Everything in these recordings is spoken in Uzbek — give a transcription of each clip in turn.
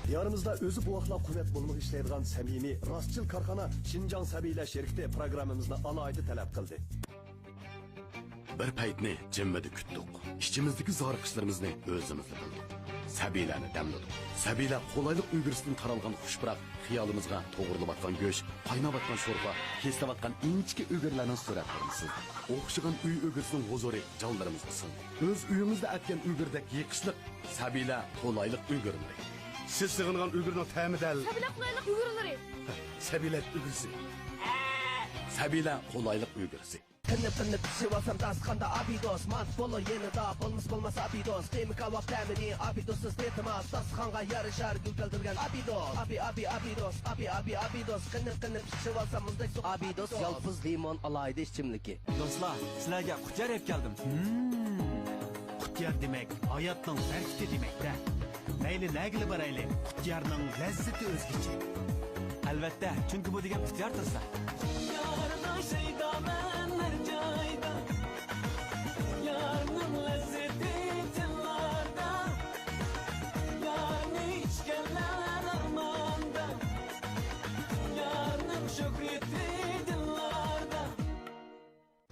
Diyorimizda o'zi bu vaqtlar quvvat bo'lmoq ishlaydigan samimiy, rostchil korxona Şinjan Sabiylar şirkati programmamizni alohida talab qildi. Bir paytni jimmida kutdik. İçimizdeki zarqishlarimizni o'zimiz qildik. Sabiylarni damladik. Sabiylar qo'laylik uyg'urisidan qaralgan xushbiroq xiyolimizga to'g'rilayotgan go'sht, qaynavatgan sho'rva, keslavatgan inchki uyg'urlarning suratlarini o'xshagan uy uyg'urisining huzuri jonlarimizga sindi. O'z uyimizda atgan uyg'urdek yiqishliq Sabiylar qo'laylik uyg'urlari. Siz sig'ingan uyg'urning ta'mi dal. Sabiylar qo'laylik uyg'urlari. Sabiylar uyg'urisi. Sabiylar qo'laylik uyg'urisi. Kınıp şivasam dasqanda abidos mat bolu yenida bolmas abidos Demi kavak temini abidosuz detimaz dasqanga yarışar gülkeldirgen abidos abidos abidos Kınıp şivasam muzdek su abidos yalpız limon alaydı içimliki Dostlar sizlerge kutyer hep geldim Kutyer demek hayatның berkiti demek de Meyli negili barayli kutyarның lezzeti özgüçü Elbette çünkü bu degen kutyer tırsa Yarına şeyda menler cayda Yarının lezzeti tıllarda Yarını içkenler armanda Yarının şöhreti dillarda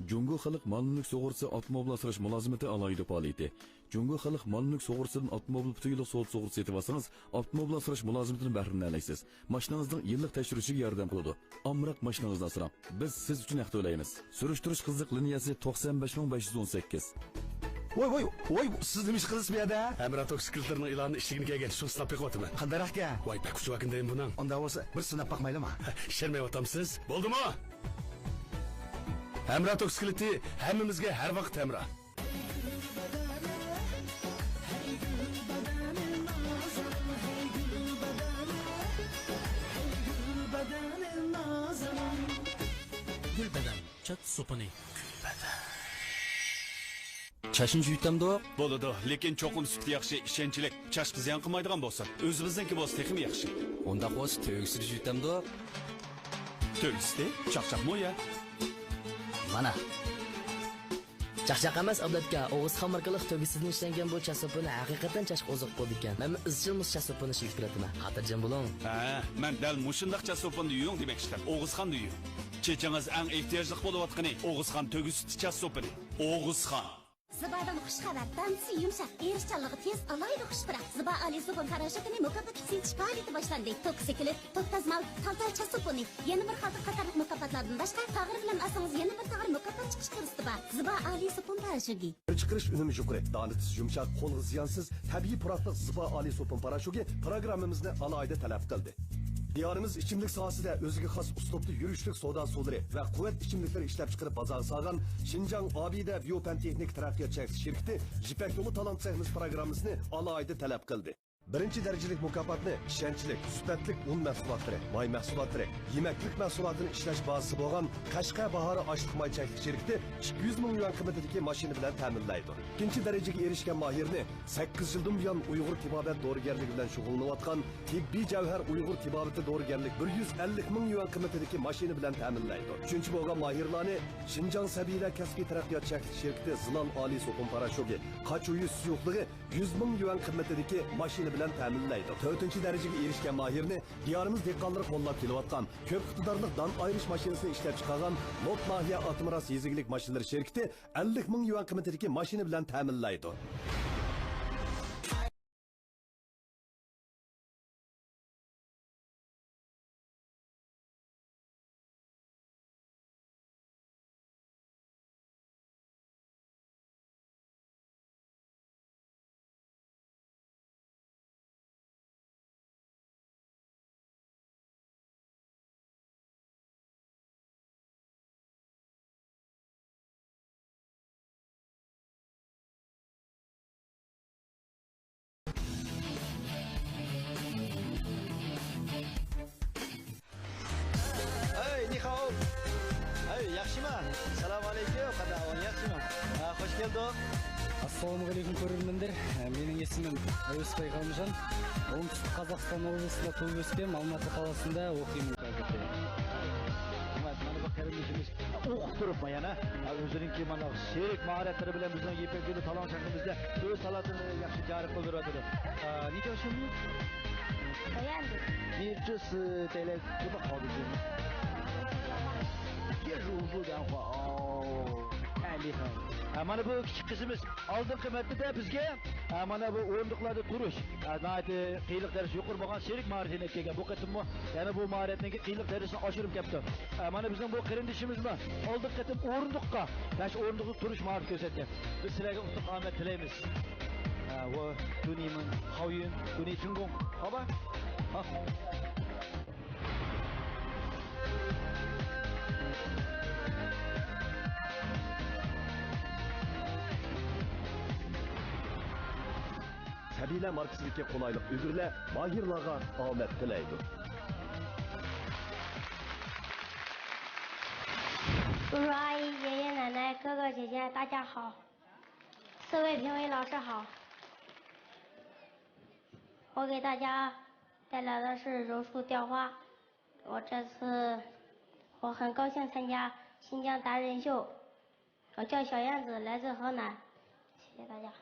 Jungo xalq mal-mulk sug'urtasi avtomobil asrash mulozimati alohida faoliyati. Jungo xalq mal-mulk sug'urtasidan avtomobil putuyilik so'z sug'urtasi etib olsangiz, avtomobil asrash mulozimatidan bahramlanasiz. Mashinangizning yillik tekshirishiga yordam qiladi. Amroq mashinangizni asrang. Biz siz uchun haq to'laymiz. Surishtirish qiziq liniyasi 95518. Voy, siz nima ish qilasiz bu yerda? Emratok skilterning ilonni ishligini kelgan, shu sinab beqyapman. Qanday aka? Voy, bak shu vakindayim buning. Unda bo'lsa, bir sinab baqmaylimi? Ishirmayapsiz? Bo'ldimi? Emratok skilti hammamizga har vaqt hamroh. Gulbadam, chat supini. Chashin yutamdi. Bo'ladi, lekin cho'qim sut yaxshi, ishonchlik, chashqi ziyon qilmaydigan bo'lsa, o'zimizniki bo'lsa texmi yaxshi. Unda qo'sh to'ysiz yutamdi. To'g'risi, chaqchaqmi ya? Mana. Chaqchaq emas, ablatga o'g'iz xamirqiliq to'g'risizdan ishlangan bu chasopini haqiqatan chashq oziq bo'ldi ekan. Men izchil mus chasopini shilib kirataman. Xotirjam bo'ling. Ha, men dal mushundaq chasopini yuying demoqchiman. O'g'izxon yuying. Chechangiz eng ehtiyojli bo'layotgani O'g'izxon to'g'ri chasopini. O'g'izxon. Zibadan xushxabar, tamsi yumshoq, erishchanligi tez, alohida xushbiroq. Ziba Ali Supun parashyutini mukofot setish faoliyati boshlandi. Toksikilik, to'xtazmal, taltal chasopini. Yana bir xalq qatorliq mukofotlardan boshqa tag'ir bilan asangiz yana bir tag'ir mukofot chiqish kursida bor. Ziba Ali Supun parashyuti. Chiqarish unumi yuqori, donitish yumshoq, qo'lga ziyonsiz, tabiiy puroqliq Ziba Ali Supun parashyuti programmamizni alohida talab qildi. Diyorimiz ichimlik sohasida o'ziga xos uslubli yurishlik soda suvlari va quvvat ichimliklari ishlab chiqarib bozorga solgan Şinjan Abida Biopan Texnik taraqqiyot shirkati Jipak yo'li talant sahimiz programmasini alohida talab qildi. Birinchi darajalik mukofotni ishonchlik, sifatli un mahsulotlari, may mahsulotlari, yemaklik mahsulotini ishlash bazasi bo'lgan Qashqa bahori oshliq maychaklik shirkati 200 ming yuan qiymatidagi mashina bilan ta'minlaydi. Ikkinchi darajaga erishgan mahirni 8 yildan buyon Uyg'ur tibobat dorigarligi bilan shug'ullanayotgan tibbiy javhar Uyg'ur tibobati dorigarlik 150 ming yuan qiymatidagi mashina bilan ta'minlaydi. Uchinchi bo'lgan mahirlarni Şinjan Sabiylar kasbiy taraqqiyot shirkati Zilal Ali Supun parashyuti qachuyi suyuqligi 100 ming yuan qiymatidagi mashina bilan ta'minlaydi. 4-chi darajaga erishgan mahirni diyorimiz dehqonlari qo'llab kelayotgan ko'p iqtidorli don ayirish mashinasini ishlab chiqargan Lot Nahiya Atmiras yezigilik mashinalar shirkati 50 ming yuan qiymatidagi mashina bilan ta'minlaydi. Assalomu alaykum, qadavon yaxshimi? Xush keldik. Assalomu alaykum ko'rganlar. Mening ismim O'sbay Qalmijon. Oңтүстүк Қазақстан облысында туып өскем, Алматы қаласында оқимын қазір. Mana bu qarindoshimiz o'qib turibman yana. O'zining mana sherik mahoratlari bilan bizning Yepaguli talon shahrimizda o'z salatini yaxshi jari qildiradi. Necha yoshingmi? 小燕子，你这是带来这么好的节目，也如数讲话哦，太厉害了。Mana bu kichik qizimiz oldingi martada bizga mana bu o'rindiqlarda turish, qiyinlik darajasi yuqori bo'lgan sherik mahoratini kelgan. Bu qatimmi yana bu mahoratning qiyinlik darajasini oshirib kelibdi. Mana bizning bu qarindishimizmi oldingi qatim o'rindiqqa, mana o'rindiqda turish mahorat ko'rsatgan. Biz sizlarga utuq omad tilaymiz. 我祝你们好运，祝你成功，好吧？好。Sabiler markesidagi qulaylik ulgurlar mahirlarga omad tilaydi. 叔叔阿姨、爷爷奶奶、哥哥姐姐，大家好！四位评委老师好！我给大家带来的是柔术雕花。我很高兴参加新疆达人秀。我叫小燕子，来自河南。谢谢大家。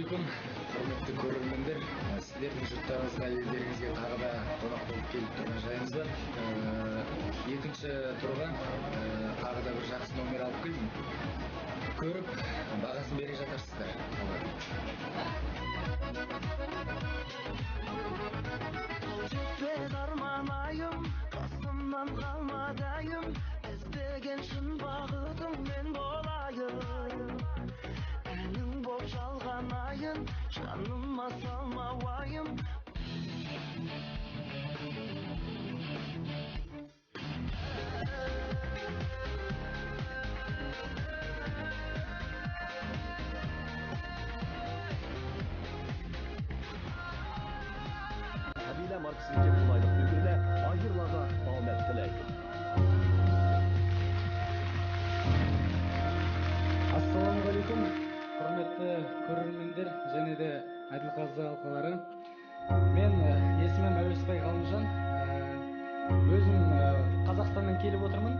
Ассалаумағалейкум, құрметті көрермендер. Сіздердің жұрттарыңызға, елдеріңізге тағы да қонақ болып келіп тұрған жайымыз бар. Екінші турға тағы да бір жақсы номер алып келдім. Көріп, бағасын бере жатарсыздар. Жетпес арманайым, қасымнан қалмадайым, іздеген шын бақытым мен болайын. Әнің боп жалған айын, жаныма салма уайым. Kabile markasındaki kolaylık ülkede hayırlara ahmet dileydi. Ассалаумағалейкум, құрметті көрермендер және де әділқазы алқалары. Мен есімім Әуесбай Ғалымжан. Өзім Қазақстаннан келіп отырмын.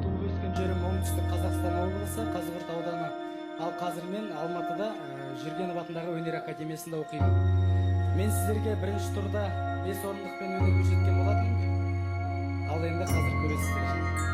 Туып өскен жерім оңтүстік Қазақстан облысы, Қазығұрт ауданы. Ал қазір мен Алматыда Жүргенов атындағы өнер академиясында оқимын. Мен сіздерге бірінші турда 5 орындықпен өнер көрсеткен болатынмын. Ал енді қазір көресіздер.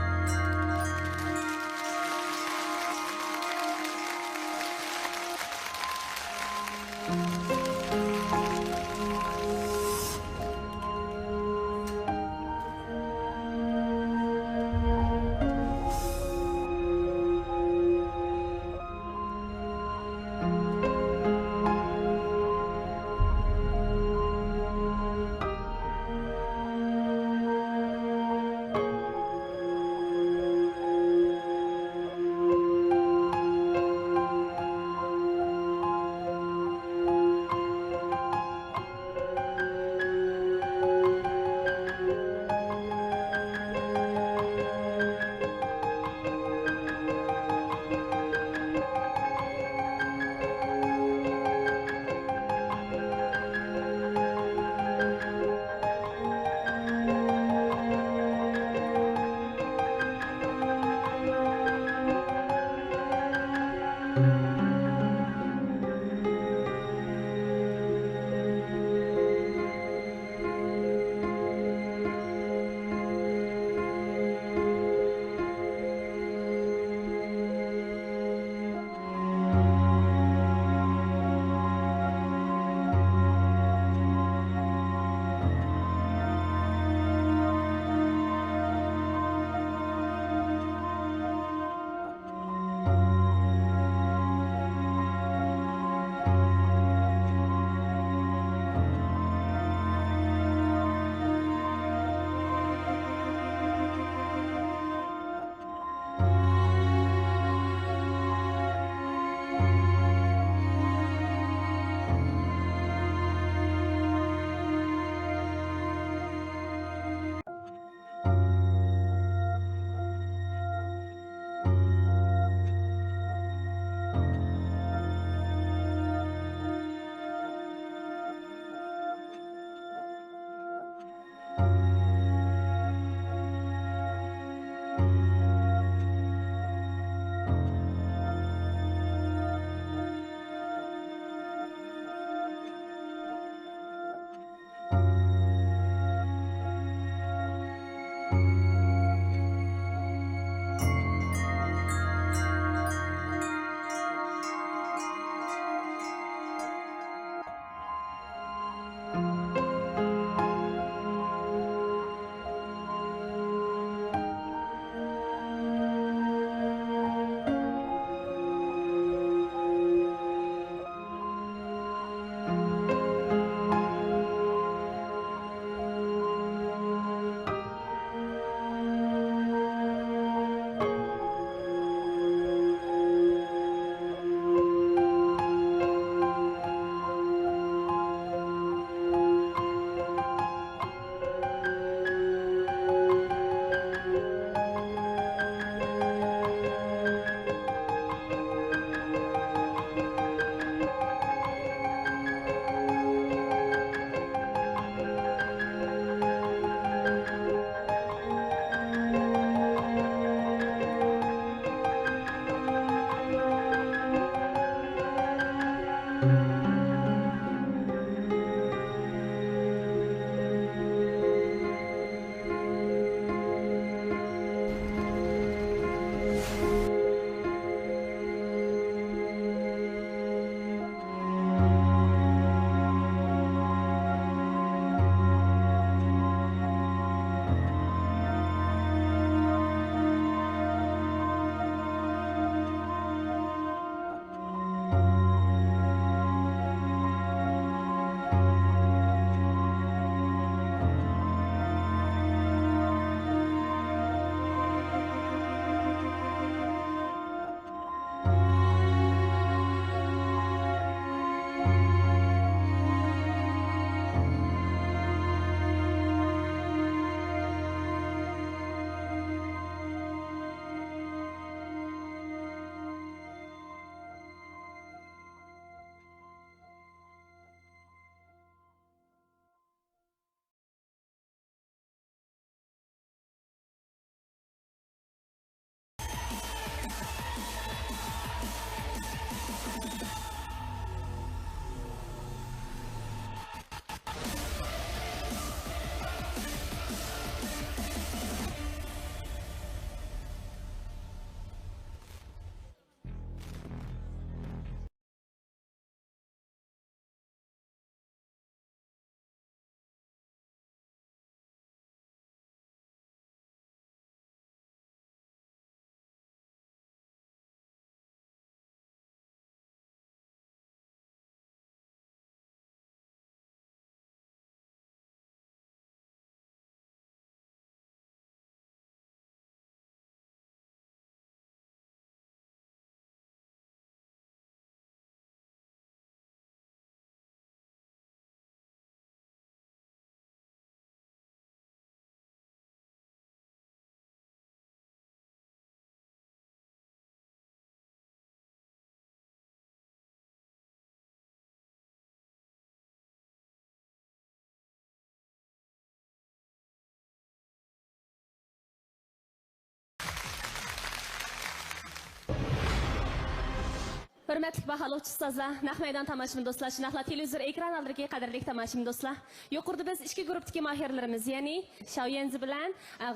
Hürmetli bahalovchi ustozlar, naq maydon tomoshabin do'stlar, shunaqla televizor ekran oldidagi qadrli tomoshabin do'stlar. Yuqorida biz ikki guruhdagi mahirlarimiz, ya'ni Shaoyanzi bilan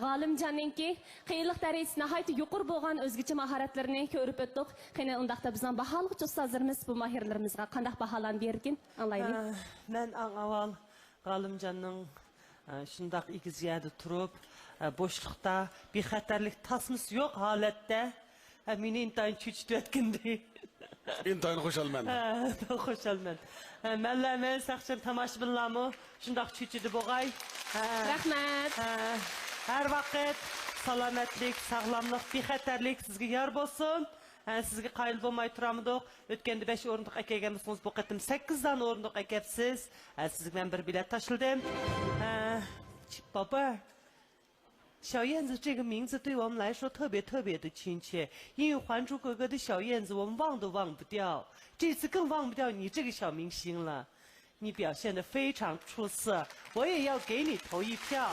G'olimjonninki qiyinlik darajasi nihoyat yuqori bo'lgan o'zgacha mahoratlarini ko'rib o'tdik. Qani undaqda bizning baholovchi ustozlarimiz bu mahirlarimizga qanday baholan bergan, anglaylik. Men avval G'olimjonning shundaq igiziyada turib, bo'shliqda bexatarlik tasmis yo'q holatda meni intayin cho'chitib o'tgandi. İntayını xoşalman. Xoşalman. Mənlərmən səxçəm tamaşbinlarmı? Şundaq çüçüdü boğay. Rahmet. Hər vaqt salametlik, sağlamlıq, bexatarlik sizga yor bo'lsin. Sizga qayıl bo'lmay turamıdıq. Ötkəndə 5 o'rindiq əkelgəmisiniz, bu qətim 8 dan o'rindiq əkelsiz. Sizga mən bir bilet taşıldım. Baba. 小燕子这个名字对我们来说特别的亲切，因为《还珠格格》的小燕子我们忘都忘不掉，这次更忘不掉你这个小明星了，你表现得非常出色，我也要给你投一票。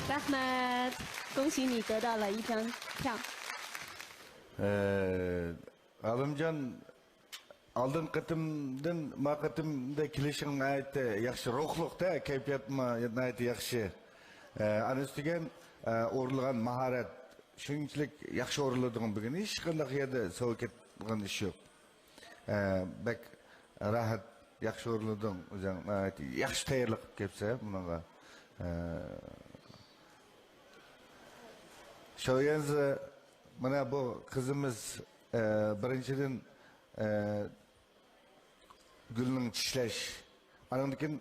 Rahmet. 恭喜你得到了一张票。 G'olimjon oldin qitimdan ma qitimda kelishing aytdi yaxshi ruhliqda kayfiyatma aytdi yaxshi ana ustiga o'rilgan mahorat shunchalik yaxshi o'riladigan bugun hech qanday yerda sovib ketgan ish yo'q bak rahat yaxshi o'riladigan o'zing yaxshi tayyorlab kelsa bunaqa Shaoyanzi mana bu qizimiz birinchidan gulning tishlash andan keyin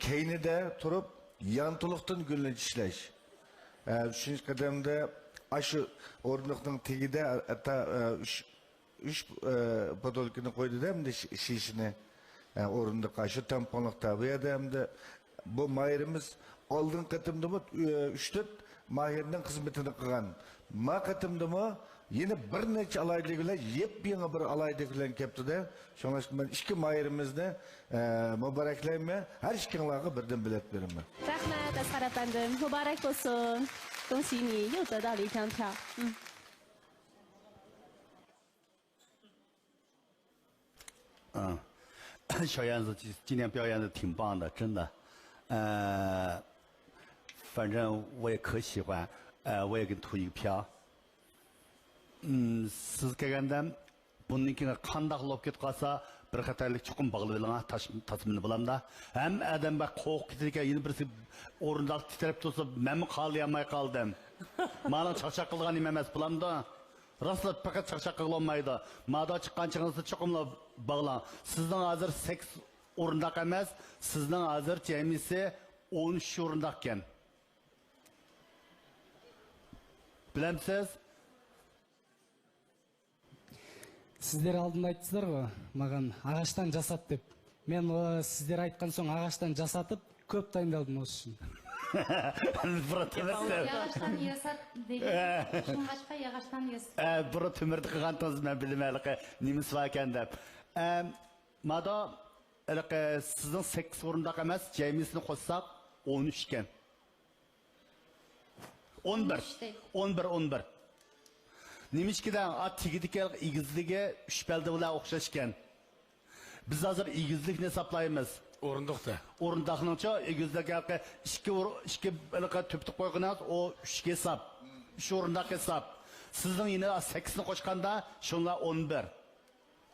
keynida turib yanto'liqdan gulni tishlash uchinchi qadamda shu o'rindiqning tagida hatto uch podolkani qo'ydida hamda shishini o'rindiqqa shu tamponliqda bu yerda hamda bu mahirimiz oldin qatimdimi 3-4 mahirning xizmatini qilgan ma qatimdimi yine bir necha alaydagilar yepyeni bir alaydak bilan kelibdi-da. Shuning uchun men ikki mahirimizni muboraklayman. Har ikkalariga birdan bilet beraman. Rahmat Asqar efendim. Mübarek olsun. 恭喜你又得到了一张票。小燕子今天表演的挺棒的，真的。反正我也可喜欢，我也给投一个票。siz kelganda bunnikiga qandaq bo'lib ketib qolsa bir xatarlik chuqur bog'lab olingan tasmini bilamda ham adam bak qo'q ketgan yana birisi o'rindiq titrab tursa men qololmay qoldim mana chaqchaq qilganim emas bilamda rostla faqat chaqchaq qilolmaydi mada chiqqan chiqinsa chuqurlab bog'lan sizning hozir 8 o'rindiq emas sizning hozir jamisi 13 o'rindiq ekan bilamsiz Sizler aldığında ayttılar mı? Mağan ağaçtan jasat dep. Men o sizler aytkan soң ağaçtan jasatıp köp dayındaldım осы үшін. Yağaçtan yasat dedi. Şungaçka yağaçtan yasat. Bura tümürdü qıqantınız mən bilməyəliqə nimisi var ekan dep. Mada sizin 8 o'rindiq emas, jamisini qo'shsaq 13 ekan. 11. Nimişkidən at tigidikəl igizliğe 3 bəldə bilan oxşaşkən. Biz hazır igizlik hesaplayımız. Orunduqda. Orunduqnыңça igizlikə 2 bəlqə tüptük qoyğunuz o 3 hesap. 3 orundaq hesap. Sizin yine 8'ni qoşqanda şunla 11.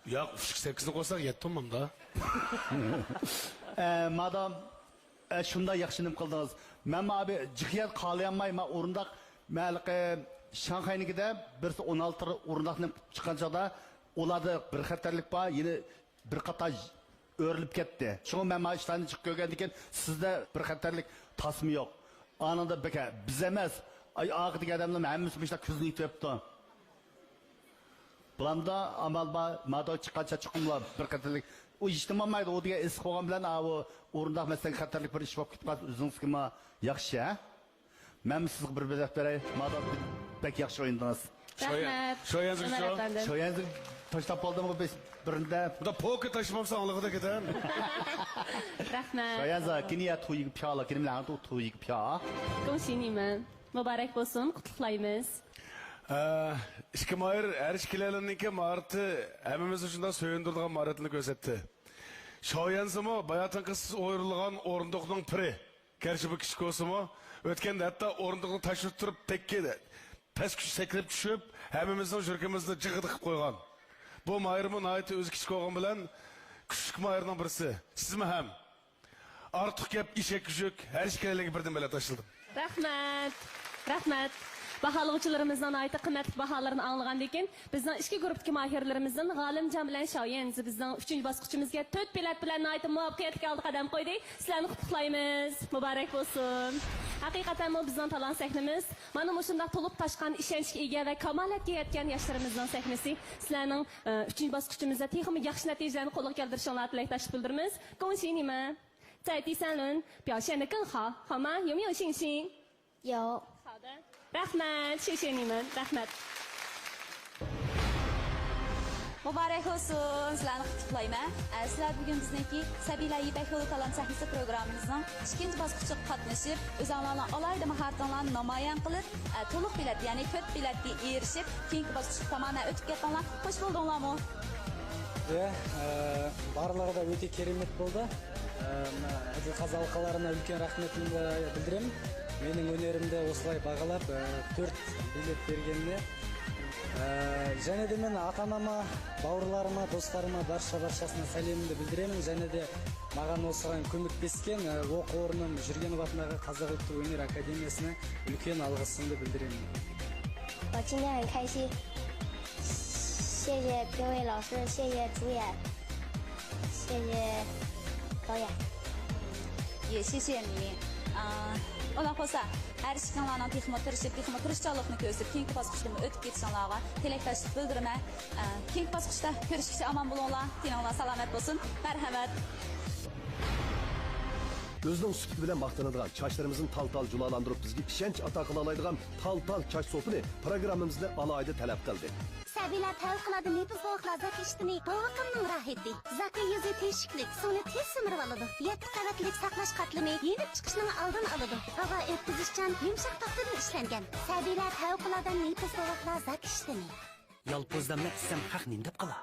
Ya 8'ni qoşsaq 7 olmam da. Madam şunda yaxşınım qıldınız. Mən abi cıqiyat qalayanmay ma orundaq məlqə Şanghay'nikide birisi 16 o'rindiqni chiqqanchada ularda bir xatarlik bor, yine bir qator o'rilib ketdi. Shunga men mana ishlarni chiqib ko'rgandan keyin sizda bir xatarlik tasmi yo'q. Anında beka biz emas, og'idagi odamlar hammasi ishlar ko'zni yetibdi. Bularda amal bor, mado chiqqancha chiqimlar bir xatarlik. U ijtimoiyda u degan es qo'ygan bilan o o'rindiq masalan xatarlik bir ish bo'lib ketgan o'zingizga yaxshi, ha? Men sizga bir bilet beray, mado pek yaxshi o'yindingiz. Rahmat. Shoyanzi tashlab qoldimmi birinde? Bu da poker taşımamsa anlıqda ketar. Rahmat. Shoyanzi kiniya to'yiga piyola, kinimlarni to'yiga piyola. 恭喜你们，mübarek olsun, qutlaymiz. İki mayır her işkilerindeki mahareti hemimiz için de söyündürülen maharetini gözetti. Şayansımı bayatın kız oyurulgan orundukluğun piri. Gerçi bu kişi kosumu ötkende hatta orundukluğu taşırıp durup tekkedi. Pes küçü sekrep düşüp hemimizin jürkemizde cıgıdık koygan. Bu mayırımın ayeti öz kişi koygan bilen küçük mayırdan birisi. Siz mi hem? Artık gep işek küçük her işkilerine birden böyle taşıldım. Rahmat. Bahalıqçılarımızdan ayta qimmatli bahalarını anlagandan keyin bizning ichki guruhdagi mahirlarimizdan G'olimjon bilan Shoyanzi bizning 3-chi bosqichimizga 4 bilet bilan ayta muvaffaqiyatga oldi qadam qo'ydik. Sizlarni qutlaymiz. Muborak bo'lsin. Haqiqatan bu bizning talon sahnamiz. Mana shunday to'lib toshgan ishonchga ega va kamolatga yetgan yoshlarimizning sahnasi. Sizlarning 3-chi bosqichimizda texnik yaxshi natijalarni qo'lga keltirishinglarni tilakdosh bildiramiz. 恭喜你们在第3轮表现得更好，好吗？有没有信心？有。好的。Rahmat, 谢谢你们, rahmat. Muborak olsun, sizlarni qutlayman. Sizlar bugun bizniki Sabila Yipak yo'li talant sahnasi programmamizning 2-bosqichiga qatnashib, o'zinglarning alohida mahoratlarini namoyon qilib, to'liq bilet, ya'ni 4 biletga erishib, keyingi bosqichga tomondan o'tib ketdinglar. Xush bo'ldinglarmi? Барлығы да өте керемет болды. Әділқазы алқаларына үлкен рахметімді білдіремін. Менің өнерімді осылай бағалап 4 билет бергеніне. Және де мен ата-анама, бауырларыма, достарыма баршасына сәлемімді білдіремін. Және де маған осыған көмектескен оқу орным Жүргенов атындағы Қазақ ұлттық өнер академиясына үлкен алғысымды білдіремін. 我今天很开心，谢谢评委老师，谢谢主演，谢谢导演，也谢谢你。Ondan qo'sa, har ishinglarning texmo tirishchilikni ko'rsatib, keyingi bosqichga o'tib ketishinglarga tilakdoshlik bildiraman. Keyingi bosqichda ko'rishguncha omon bo'linglar, tininglar salomat bo'lsin. Marhamat. Özünün süpütü bilen maqtanadigan, çaşlarımızın tal julalandırıp bizge işenç ata qılalaydigan tal çaş sopunu programımızda alayda talep qildi. Sabilar tavqiladi nefis boğuqlar zaki ishtini, boğuqimning raheti. Zaki yüzü teshiklik, suvni tez simirib oladi. 7 qavatlik saqlash qatlini yenib chiqishning oldini oladi. Havo o'tkazishchan yumshoq taxtadan ishlangan. Sabilar tavqiladi nefis boğuqlar zaki ishtini. Yalpozdan netsem haqnin deb qala.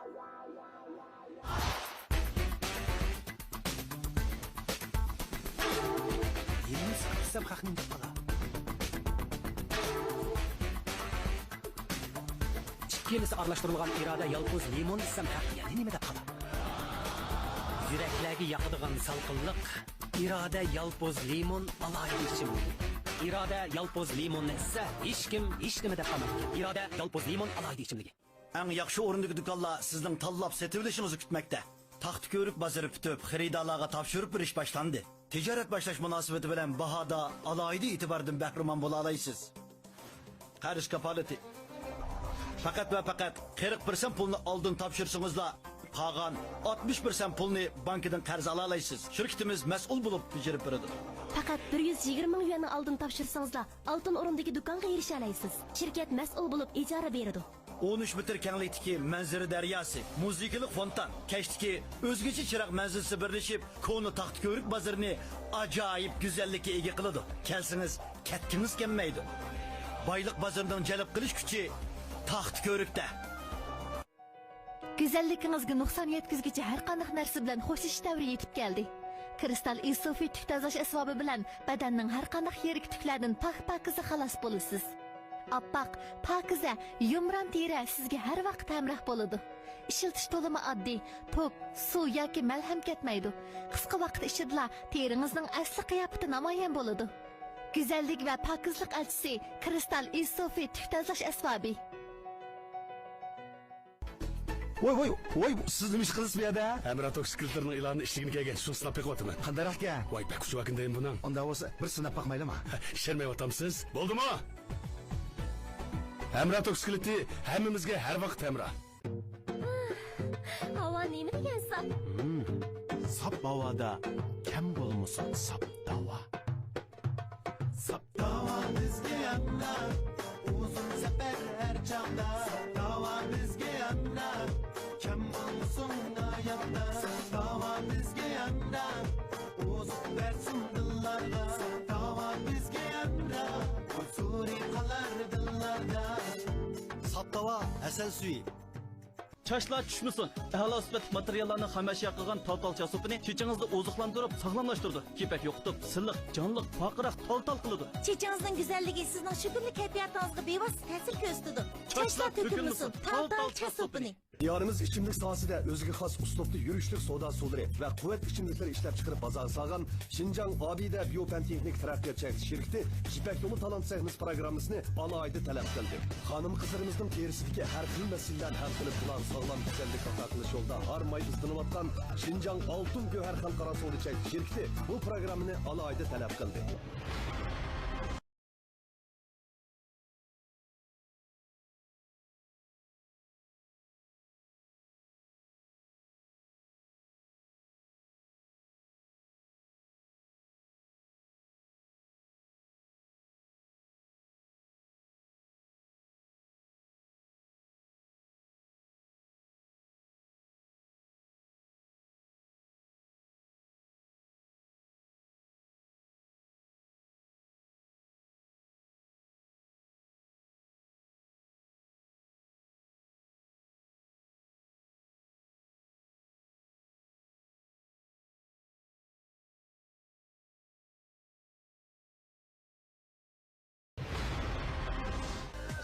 Sen haqnin deb qala. Ikkalisi aralashtirilgan iroda yalpoz limon desam haq, ya'ni nima deb qala. Yuraklarga yoqadigan salqinlik, iroda yalpoz limon alayli ichimlik. Iroda yalpoz limonni esa hech kim hech nima deb qolmaydi. Iroda yalpoz limon alayli ichimligi. Eng yaxshi o'rindagi do'konlar sizning tanlab setilishingizni kutmoqda. Taxtko'rik bozori bitib, xaridorlarga topshirib berish boshlandi. Tijorat boshlash munosabati bilan bahoda alohida e'tibordan bahramand bo'la olasiz. Qarish kapolati. Faqat va faqat 40% pulni oldin topshirsangizlar, qolgan 60% pulni bankdan qarz ola olasiz. Shirkatimiz mas'ul bo'lib bijirib beradi. Faqat 120 ming yuanni oldin topshirsangizlar, oltin o'rindagi do'konga erisha olasiz. Shirkat mas'ul bo'lib ijara beradi. 13 metr kenglikdagi manzara daryosi, muzikalik fontan, kashdagi o'zgacha chiroq manzilsi birlashib, Ko'ni Taxtko'rik bozorini ajoyib go'zallikka ega qiladi. Kelsangiz, ketkingiz kelmaydi. Boylik bozoridan jalb qilish kuchi Taxtko'rikda. Güzelligingizga nuqson yetkazgichi har qanday narsa bilan xo'shish davri yetib keldi. Kristal isofi tuk tozalash asbobi bilan badanning har qanday yirik tuklardan pak-pakiza xalos bo'lasiz. Appak, pakiza, yumron teri sizga har vaqt hamroh bo'ladi. Ishiltish to'limi oddiy, tok, suv yoki malham ketmaydi. Qisqa vaqt ichida teringizning asli qiyofati namoyon bo'ladi. Go'zallik va pokizlik elchisi Kristal isofi tuk tozalash asbobi. Voy, siz nima ish qilasiz bu yerda? Amrat sekretarning e'lonni ishligini kelgan, shuni sinab beqyapman. Qanday ekan? Voy, bakkuch vakindayim buning. Unda bo'lsa, bir sinab baqmaylimi? Ishirmayapsiz? Bo'ldimi? Amrat sekretari hammamizga har vaqt hamroh. Havo nima degansan? Sap havoda kam bo'lmasa sap davo. Sap davo bizga yamlar, uzun safar har chog'da. Davo bizga yamlar, kam bo'lsin hayotda. Davo bizga yamlar, o'zib bersin dillarga. Davo bizga yamlar, huzuri qolar dillarda. hava, asal suyu. Çaşlar tushmasin. A'lo sifatli materiallarni xomashyo qilgan tal chasopini chechingizni oziqlantirib, saqlamlashtirdi. Kepak yo'qitib, silliq, jonliq, faqiroq tal qiladi. Chechinizning go'zalligi sizning shu kunlik kayfiyatingizga bevosita ta'sir ko'rsatadi. Chashlar to'kilmasin, tal chasopini. Diyarımız içimlik sahasida özgü has usluplu yürüyüşlük soda suları ve kuvvet içimlikleri işlep çıkarıp bazar sağan Şincan Abide Biyopen Teknik Terakkiyat Çekti şirketi İpek Yolu Talant Sehniz programısını alaydı talep kıldı. Hanım kızlarımızınterisideki her kıl mesillen her kılıp bulan sağlam güzellik atakılış yolda harmay ızdınıp atkan Şincan Altın Göher Halkara Soğdu Çekti şirketi bu programını alaydı talep kıldı.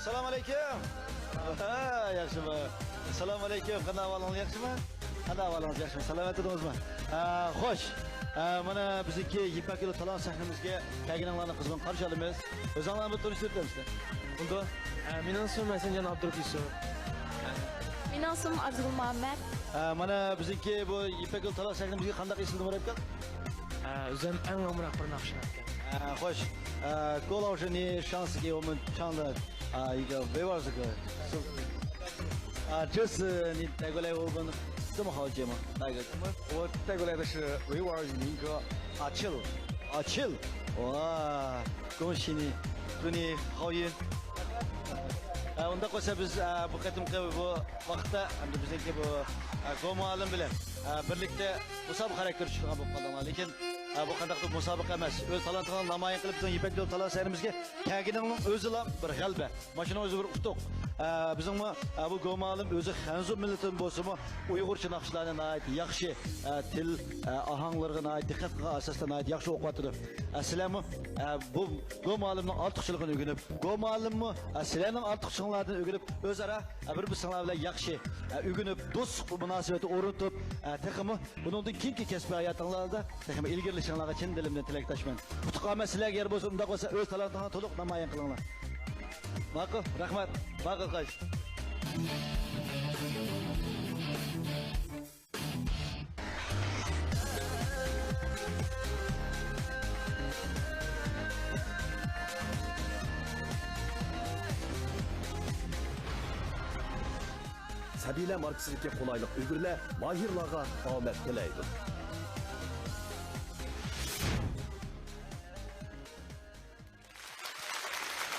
Assalomu alaykum. Yaxshimi? Assalomu alaykum. Qanday ahvolingiz yaxshimi? Qanday ahvolingiz yaxshimi? Salomat edingizmi? Xo'sh. Mana bizniki Ipak Yo'li talon sahnamizga kelganlarni qizg'in qarshi olamiz. O'zinglarni tanishtirib bersizlar. Bunda mening ismim Masanjon Abdurqisov. Mening ismim Arzul Muhammad. Mana bizniki bu Ipak Yo'li talon sahnamizga qanday ism murabbiy? O'zim eng omroq bir naqshlar ekan. Xo'sh. 郭老师，你上次给我们唱的一个维吾尔族歌，这次你带过来我们这么好的节目，哪一个？我带过来的是维吾尔语民歌阿切鲁，阿切鲁，哇，恭喜你，祝你好运。Unda qo'shsa biz bu qatimqi bu vaqtda hamda bizniki bu Go'muallim bilan birlikda musobaqaga kirishgan bo'lib qoldik. Lekin bu qandaqdir musobaqa emas. O'z talantini namoyon qilib bizning Ipak Yo'li talon sayrimizga kelganingning o'zila bir g'alaba. Mashina o'zi bir utuq. Bizning bu Go'muallim o'zi Xanzu millatidan bo'lsa-mu, Uyg'urcha naqshlarni yaxshi til ohanglarga diqqatga asoslan yaxshi o'qiyotdi. Sizlarmi bu Go'muallimning ortiqchiligini o'rganib, Go'muallimmi sizlarning ortiqchiliklardan o'rganib, o'zaro bir-biringlar bilan yaxshi o'rganib, do'st munosabati o'rnatib, texmi buningdan keyingi kasbiy hayotingizda texmi ilgarilashinglarga chin dilimdan tilakdoshman. Qutqarma sizlarga yer bo'lsa, unda bo'lsa o'z talantinglarni to'liq namoyon qilinglar. Ma'qul, rahmat. Ma'qul qiz. Sabila markasidagi qulaylik ulgurlar mahirlarga omad tilaydi.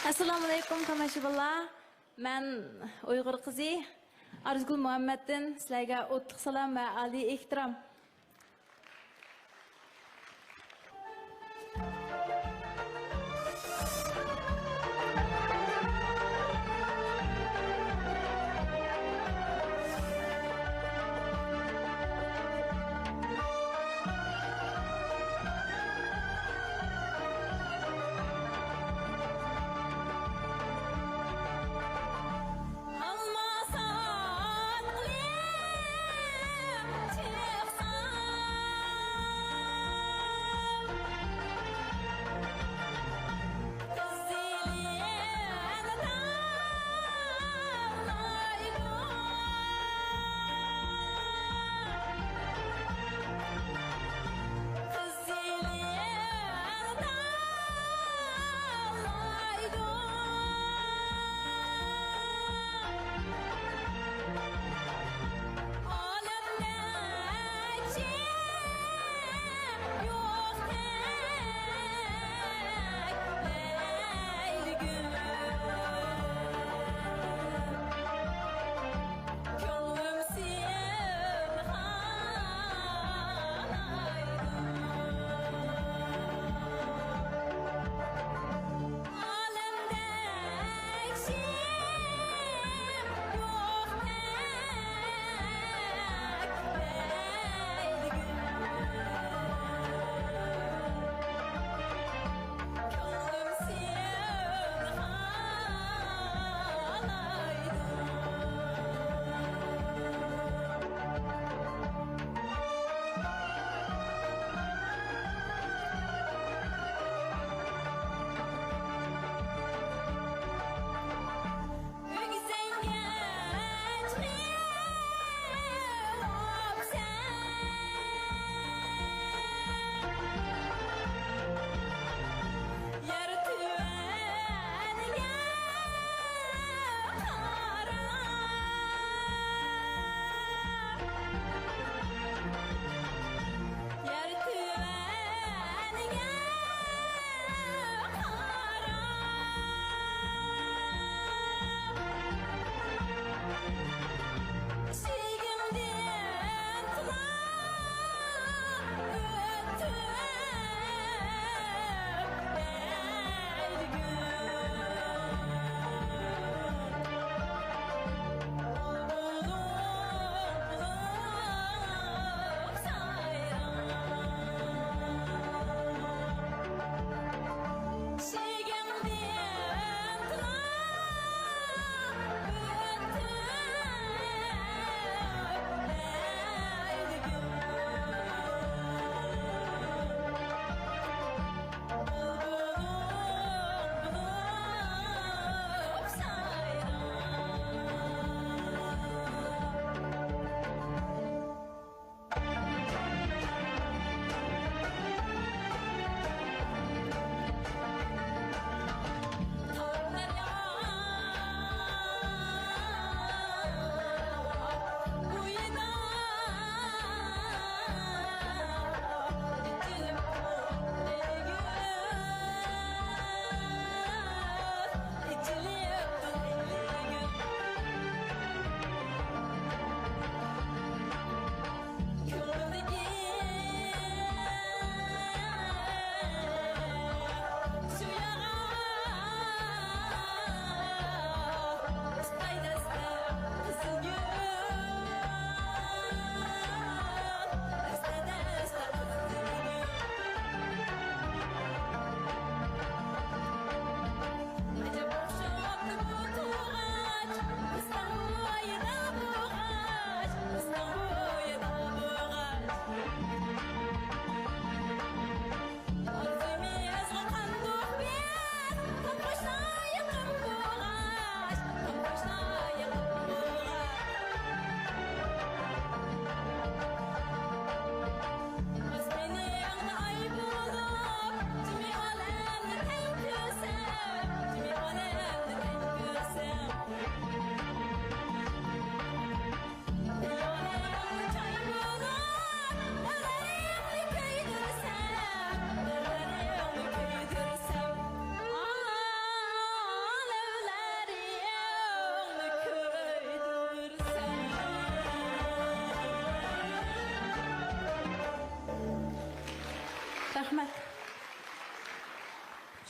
Assalomu alaykum tomoshabinlar. Men Uyg'ur qizi Arzgul Muhammaddan sizlarga o'tliq salom va oliy ehtirom. Almasan qilib,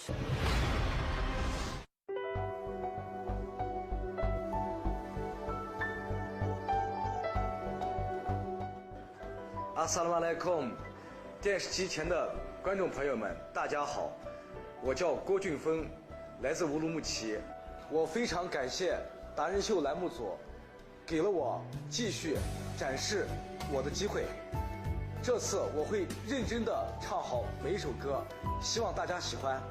阿萨拉马莱控，电视机前的观众朋友们，大家好，我叫郭俊峰，来自乌鲁木齐。我非常感谢达人秀栏目组，给了我继续展示我的机会。这次我会认真的唱好每一首歌，希望大家喜欢。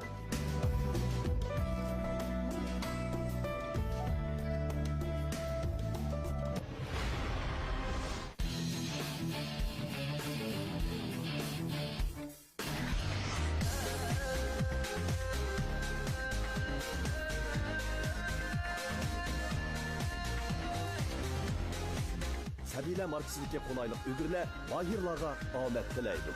Sabiyle markasındaki kolaylık ögürle mahirlarga amet dileydim.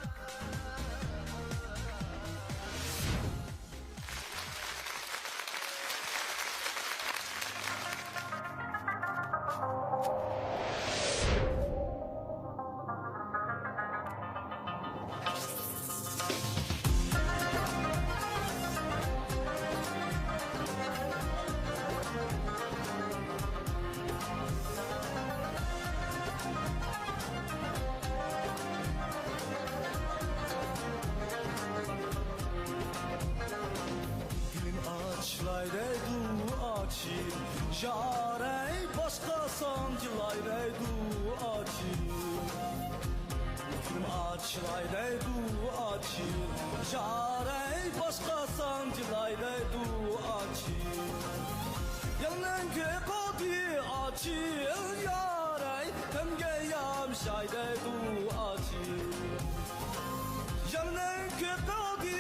Jarey başka sancılayday duacı Film açlayday duacı Jarey başka sancılayday duacı Yanın kökodi açıl yarey Temge yamşayday duacı Yanın kökodi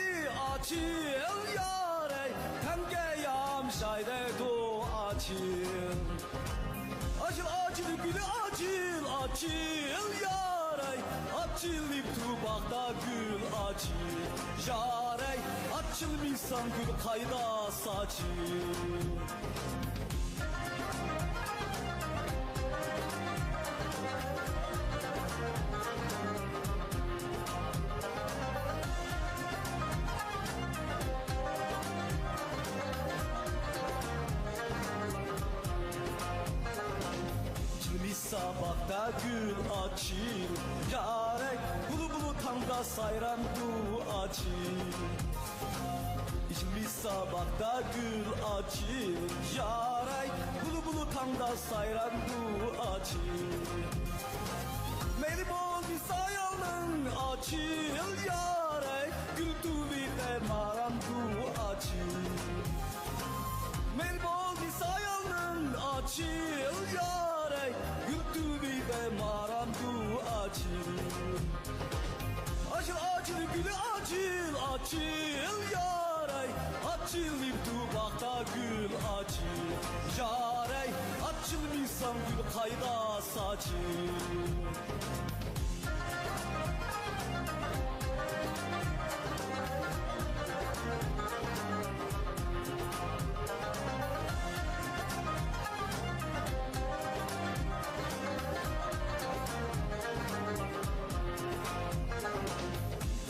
açıl yarey Temge yamşayday duacı Acil acil gülü acil acil yarey Açılıp tubakta gül acil Yarey açılmışsan gül kayda saçıl Sabahta gül açır Yarek bulu bulu tamda sayran du açır İçmiş sabahta gül açır Yarek bulu bulu tamda sayran du açır Meyli bol bir sayalın açır Yarek gül tuvi de maram du açır Meyli bol bir sayalın açır Yarek maram du acil Acil acil gülü acil acil yarey Açılıp dubakta gül acil Yarey açılmışsan gül kayda saçıl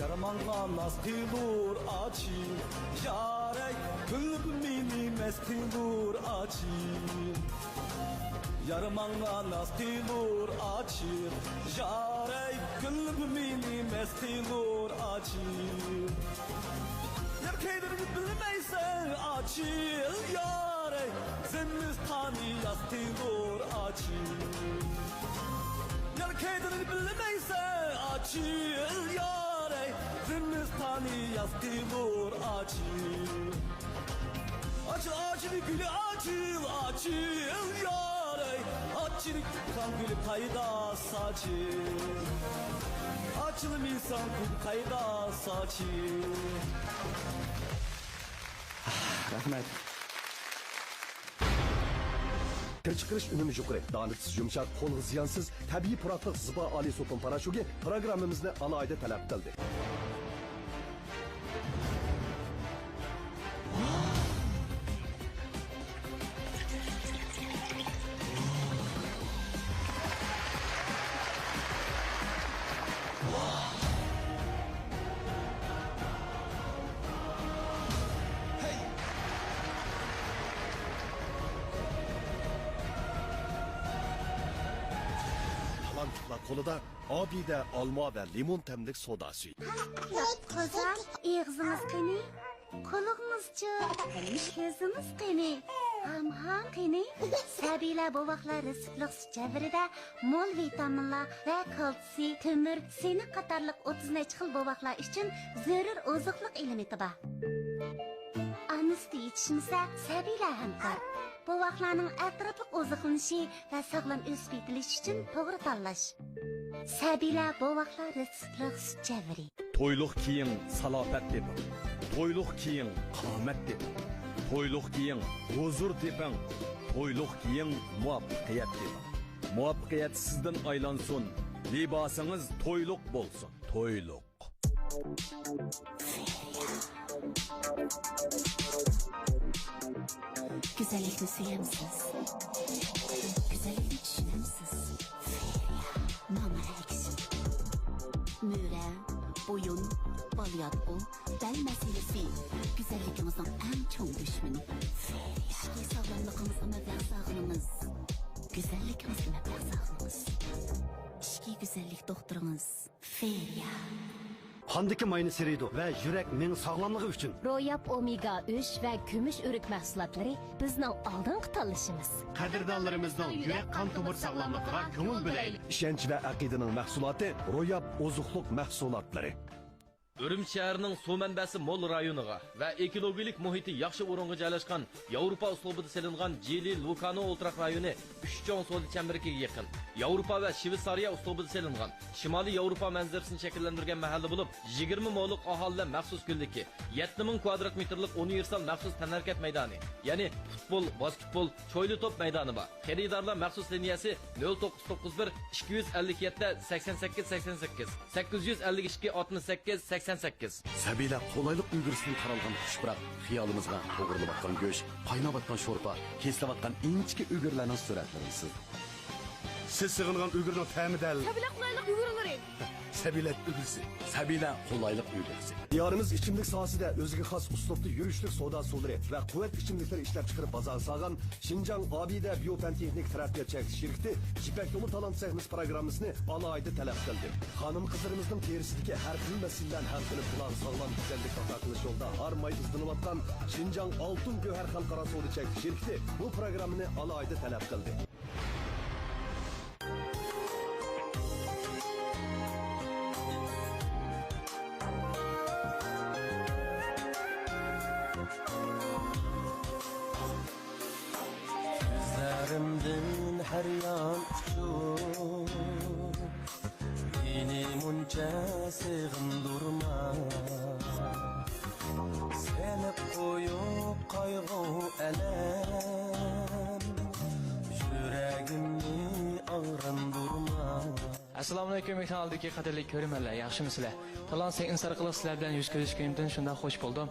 Yaramanga naz kılur açil Yarey gülbümini mez kılur açil Yaramanga naz kılur açil Yarey gülbümini mez kılur açil Yarkeylerini bilmeysen açil Yarey Zemmistani yaz kılur açil Yarkeylerini bilmeysen açil Yarey Zemmistani yastığır acil Acil acil gülü acil acil yarey Acil kan gülü kayda saçil Acil insan gülü kayda saçil Rahmet. Çıkırış ünümü yukarı, dağınıksız yumuşak, kol ziyansız, tabii pıraklık zıba Ali Sopun Paraşugi programımızda alayda talep kıldı. va qo'lida obida olma va limon tamlik soda suyi. Qozam, eg'zimiz qani? Qo'lig'imizchi, ko'zimiz qani? Ham qani? Sabiylar bovoqlar rizqliq javrida mol vitaminlar va kalsiy, temir, seni qatorliq 30 xil bovoqlar uchun zarur oziqliq elementi bor. Anisi yetishmasa, sabiylar ham bor. Bovoqlarning atrofli oziqlanishi va sog'lom o'sib yetilishi uchun to'g'ri tanlash. Sabiylar bovoqlar rizqliq javri. To'yliq keyin salofat teping. To'yliq keyin qomat teping. To'yliq keyin huzur teping. To'yliq keyin muvaffaqiyat teping. Muvaffaqiyat sizdan aylansin. Libosingiz to'yliq bo'lsin. To'yliq. Güzellikni sevimsiz. Güzellikni düşünümsiz. Mamaliksin. Müre, boyun, balyatqu, bel meselesi. Güzellikimizin en çok düşmanı. İşte sağlamlığımızı meblag sağlığımız. Güzellikimizı meblag sağlığımız. İşte güzellik doktorumuz. Feriya. Qandagi mayni seriydi va yurakning sog'lomligi uchun Ro'yab omega 3 va kumush o'rik mahsulotlari bizning oldingi tanlashimiz. Qadrdonlarimizning yurak qon tomir sog'lomligiga ko'ngil bo'laylik. ishonch va aqidaning mahsuloti ro'yab oziqliq mahsulotlari. Urumchi shahrining suv manbasi mo'l rayoniga va ekologik muhiti yaxshi o'ringa joylashgan Yevropa uslubida selingan Jili Lukano o'ltiraq rayoni 3 cho'ng savdo chemberiga yaqin. Yevropa va Shveysariya uslubida selingan Shimoliy Yevropa manzarasini shakllantirgan mahalla bo'lib, 20 mo'liq aholidan maxsus kunligi, 7000 kvadrat metrlik universal maxsus tanharkat maydoni, ya'ni futbol, basketbol, cho'yli top maydoni bor. Xaridorlar maxsus liniyasi 0991 257 88 88 852 68 88. Sabiylar qo'laylik ulgurisidan qaralgan xushbiroq xayolimizga to'g'rilayotgan go'sht, qaynabayotgan sho'rpa, kesilayotgan inchki ulgurlarning suratlarini siz. Siz sig'ingan ulgurning ta'mi dal. Sabiylar qo'laylik ulgurlari. Sabiylar ulgurisi. Sabiylar qo'laylik ulgurisi. Diyorimiz ichimlik sohasida o'ziga xos uslubli yurishlik soda suvlari va quvvat ichimliklar ishlab chiqarib bozor solgan Xinjiang Abida Biofan Texnik taraqqiyot shirkati Ipak yo'li talant sahnas programmasini alohida talab qildi. Xonim qizlarimizning terisidagi har xil masalalarni hal qilib ular sog'lom go'zallik ato qilish yo'lida harmay izlanayotgan Xinjiang Oltin Go'har xalqaro savdo shirkati bu programmani alohida talab qildi. Gözlerimden her yan uçur Yeni munca sığındırma Selip koyup kaygı elem Yüreğimni ağrındırma Assalomu alaykum kanaldagi qadrli ko'rmanlar, yaxshimisizlar? Talon sen inson orqali sizlar bilan yuz ko'rishganimdan shunday xush bo'ldim.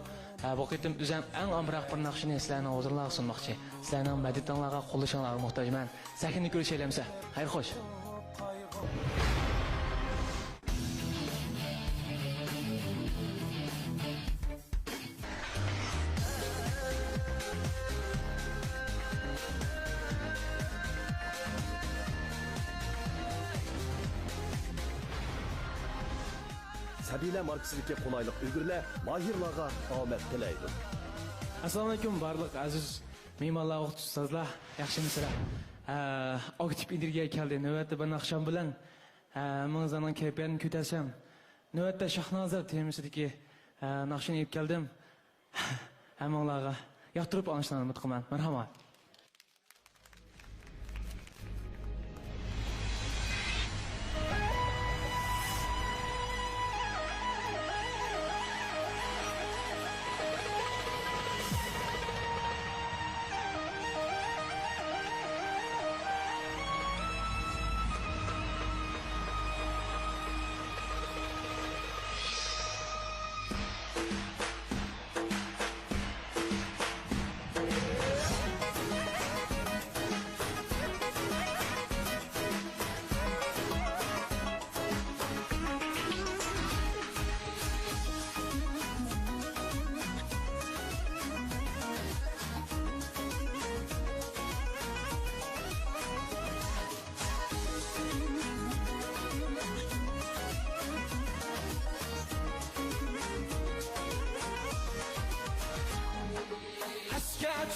Bu qitim o'zim eng omroq bir naqshini sizlarning huzurlariga sunmoqchi. Sizlarning maditanlarga qo'llashinglarga muhtojman. Sakinni ko'rishaylamsa. Xayr xo'sh. Sabiylar markasidagi qulaylik ulgurlar mahirlarga omad tilaydi. Assalomu alaykum barliq aziz me'morlar, o'qituvchi ustozlar, yaxshimisizlar? Aktiv energiya keldi. Navbatda bir naqsham bilan mingzaning kayfiyatini ko'tarsam, navbatda Shohnozor temisidagi naqshani olib keldim. Hammalarga yoqtirib olishlarini umid qilaman. Marhamat.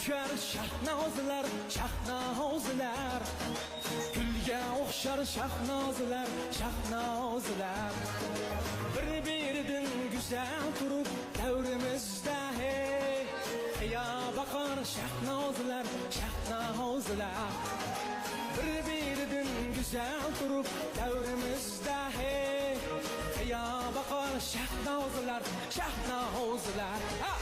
düşer şahnozlar, şahnozlar. Gülge okşar şahnozlar, şahnozlar. Bir-birinden güzel durup devrimizde hey. Ya bakar şahnozlar, şahnozlar. Bir-birinden güzel durup devrimizde hey. Ya bakar şahnozlar, şahnozlar. Ha!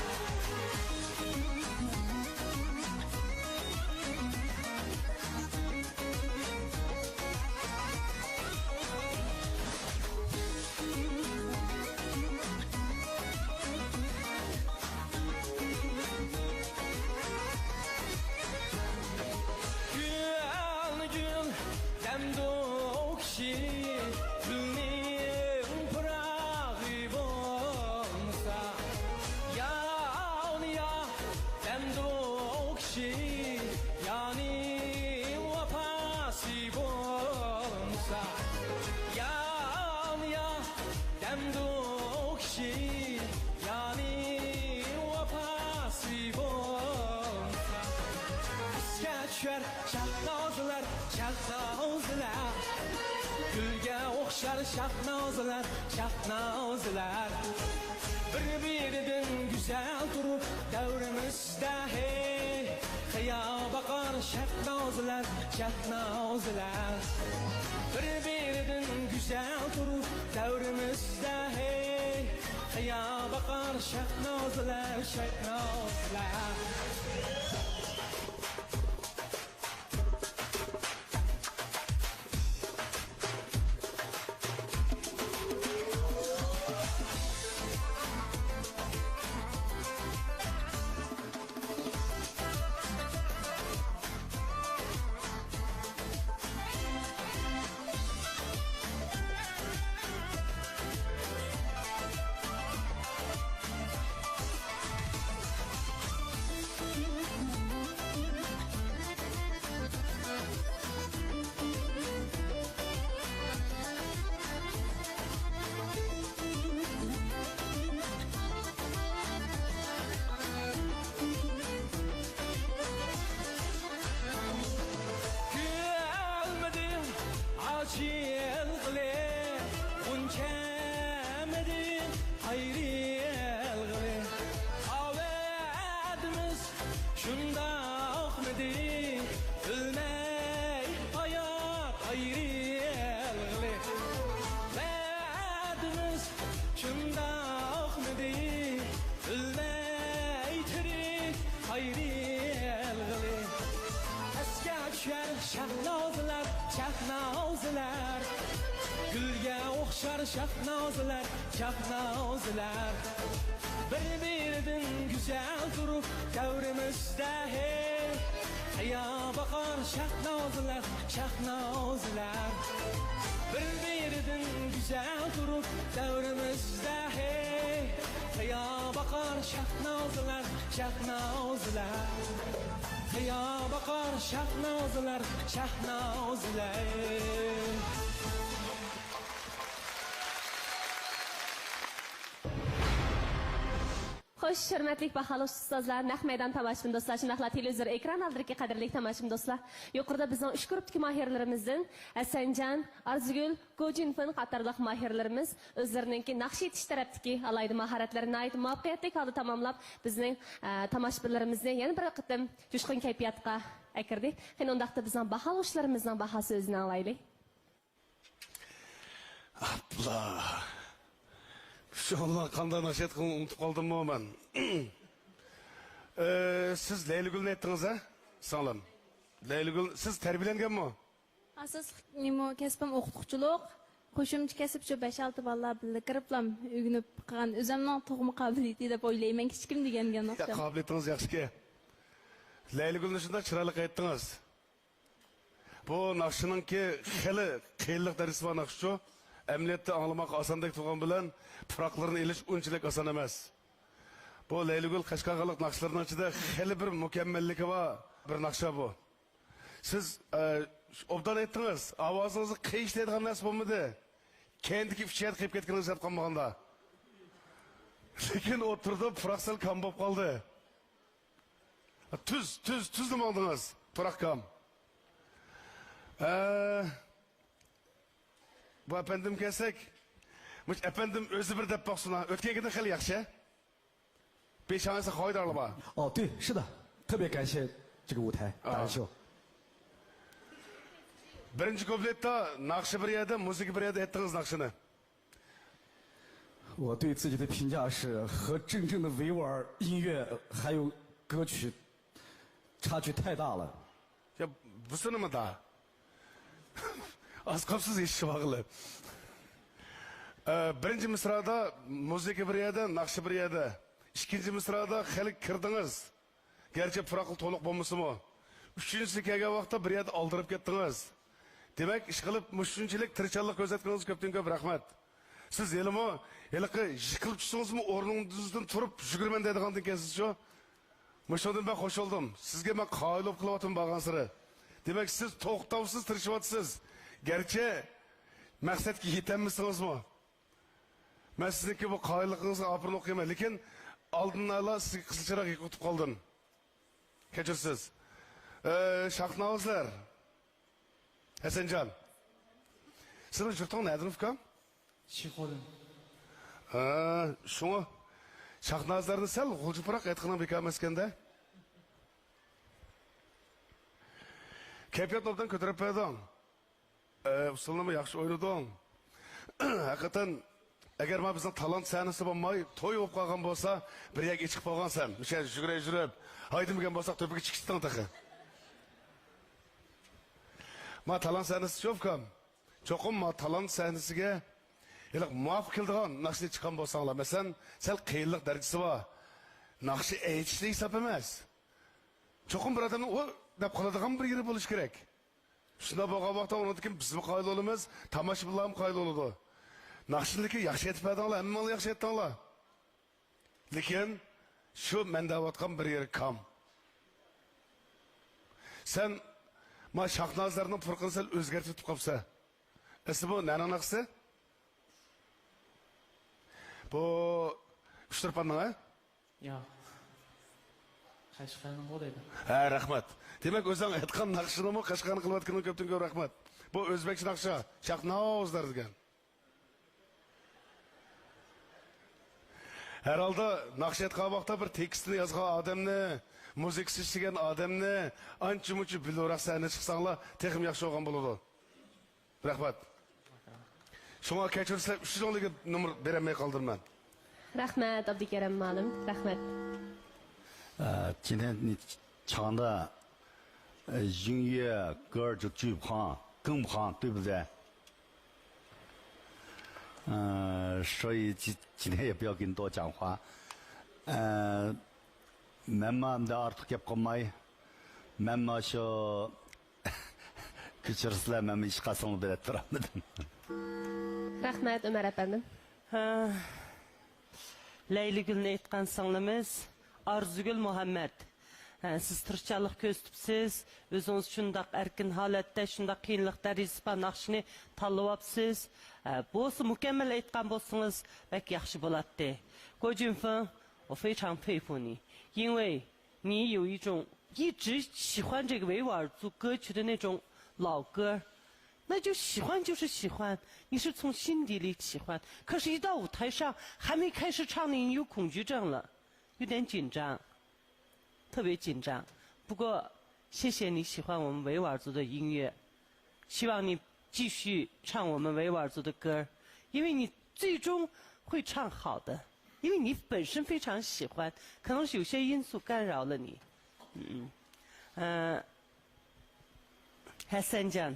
Şahnozlar, şahnozlar. Gülge okşar şahnozlar, şahnozlar. Bir-birinden güzel durup devrimizde hey. Kıya bakar şahnozlar, şahnozlar. Bir-birinden güzel durup devrimizde hey. Kıya bakar şahnozlar, şahnozlar. Şahnozlar, şahnozlar. Gülge okşar şahnozlar, şahnozlar. Bir-birinden güzel durup devrimizde hey. Ya bakar şahnozlar, şahnozlar. Bir-birinden güzel durup devrimizde hey. Ya bakar şahnozlar, şahnozlar. Ya bakar şahnozlar, şahnozlar. Xo'sh, hurmatli baholi ustozlar, naq maydon tomoshabin do'stlar, shundoqla televizor ekran oldidagi qadrli tomoshabin do'stlar. Yuqorida bizning 3 guruhdagi mahirlarimizdan Hasanjon, Arzugul, Gojinfin qatorliq mahirlarimiz o'zlarining naqsh etish tarafdagi alayda mahoratlarini aytib muvaffaqiyatli holda tamomlab, bizning tomoshabinlarimizni yana bir qatim jo'shqin kayfiyatga akirdik. Qani undaqda bizning baholi ushlarimizning bahosi o'zini anglaylik. Abla. Şu Allah kandan aşet kılın unutup kaldım mı ben? Siz Leyligül'ünü ettiniz ha? Sağlam. Leyligül, siz terbiyelengen mi? Asas nimo kesbim o'qituvchilik, qo'shimcha kasb shu 5-6 bolalar birga kiriblam, o'rganib qilgan o'zimning tug'ma qobiliyati deb o'ylayman, hech kim deganga Ya nuqta. kabiliyetiniz yaxshi. Leyligül'ün shunda chiroyli aytdingiz. Bu naqshiningki xili qiyinlik darisi bor naqsh shu. Emniyette anlamak asandek tuğan bilen pıraklarını iliş unçilik asan emas. Bu Leyligül Kaşgargalık nakşlarının içinde hele bir mükemmelliki var, bir nakşa bu. Siz obdan ettiniz, avazınızı kıyışlaydıgan nasip olmadı. Kendiki fişiyat kıyıp ketkiniz yapkan bağında. Lekin oturdu, pıraksal kan bop kaldı. Tuz nima oldingiz? To'raqkam. Bu efendim kelsak, mush efendim o'zi bir deb boqsin. O'tgangidan xili yaxshi. Beshangizni qo'ydarlar ba. 哦，对，是的，特别感谢这个舞台达人秀。 Birinchi kupletda naqshi bir yerda, musiqa bir yerda aytdingiz naqshini. 我对自己的评价是，和真正的维吾尔音乐还有歌曲差距太大了。 Ya busi nimada? Asqabsiz eshitib og'ili. Birinchi misrada musiqa bir yerda, naqshi bir yerda. Ikkinchi misrada xili kirdingiz. Gerçi puraqil to'liq bo'lmasimi? Uchinchisi kelgan vaqtda bir yerda oldirib ketdingiz. Demak, ish qilib mushunchalik tirichanlik ko'rsatganingiz ko'pdan ko'p rahmat. Siz elimi, eliqi yiqilib tushsangizmi o'rningizdan turib yugurman deydigandan ekansiz-ku. Mushundan ben hoş oldum. Sizge ben qayılıp kılavatım bağın sıra. Demek siz to'xtovsiz tirişivatsız. Gerçi maqsadga yetenmisiniz mi? Ben sizinki bu qayılıqınızı apırın okuyayım. Lekin aldın ala sizi kızılçarak yıkıtıp kaldın. Keçirsiz. Şahnavızlar. Esencan. Sizin jurtun nedir Ufkam? Şikolun. Şunu Şahnazlarını sel g'uljipiroq aytqanim bekameskanda. Kayfiyat obdan ko'tarib qo'yding. Usulni yaxshi o'ylading. Haqiqatan agar men bizning talant sahnasi bo'lmay, to'y bo'lib qolgan bo'lsa, bir yak chiqib qolgansan. O'sha yugurib, haydamagan bo'lsak to'piga chiqishdan taqa. Ma talant sahnasi cho'pkam. Cho'qim ma talant sahnasiga Yalaq muaf kildigan naqshni chiqqan bo'lsanglar, masalan, sal qiyinlik darajasi bor. Naqshi aytishlik hisob emas. Cho'qim bir odamning o deb qoladigan bir yeri bo'lish kerak. Shunda bo'lgan vaqtda unutkim bizmi qoyil olamiz, tomoshabinlar ham qoyil oladi. Naqshiniki yaxshi aytib berdinglar, hamma yaxshi aytdinglar. Lekin shu men deyotgan bir yeri kam. Sen ma Shahnazlarning farqini sal o'zgartirib qolsa. Esi bu nana naqsi? Bu Ushtirpanning ha? Yo'q. Qashqarning bo'laydi. Ha, rahmat. Demak, o'zing aytgan naqshinimi Qashqarni qilayotganing ko'pdan ko'p rahmat. Bu o'zbekcha naqsha, Shahnozlar degan. Herhalde naqsh aytgan vaqtda bir tekstni yozgan odamni, musiqasi ishlagan odamni ancha-muncha bilroq sahnaga chiqsanglar, texim yaxshi bo'lgan bo'ladi. Rahmat. Şuna keçirsizler, 310'lık numar veremeye kaldırman. Rahmet Abdülkerem malum. Rahmet. 今天你唱的音乐歌就巨胖，更胖，对不对？所以今天也不要跟你多讲话。ben de artık yapmayı, ben şu keçirsizler, ben iş kasını bile duramadım. Rahmet Ömer efendim. Leyli Gül'ün aytqan singlimimiz Arzugul Muhammed. Siz tirishchalik ko'rsatibsiz, o'zingiz shundoq erkin holatda, shundoq qiyinlik darajasida naqshni tanlayapsiz. Bo'lsa mukammal aytgan bo'lsangiz, bak yaxshi bo'ladi. 郭俊峰，我非常佩服你，因为你有一种一直喜欢这个维吾尔族歌曲的那种老歌。 那就喜欢就是喜欢，你是从心底里喜欢。可是，一到舞台上，还没开始唱呢，你有恐惧症了，有点紧张，特别紧张。不过，谢谢你喜欢我们维吾尔族的音乐，希望你继续唱我们维吾尔族的歌，因为你最终会唱好的，因为你本身非常喜欢，可能是有些因素干扰了你。Hasancan.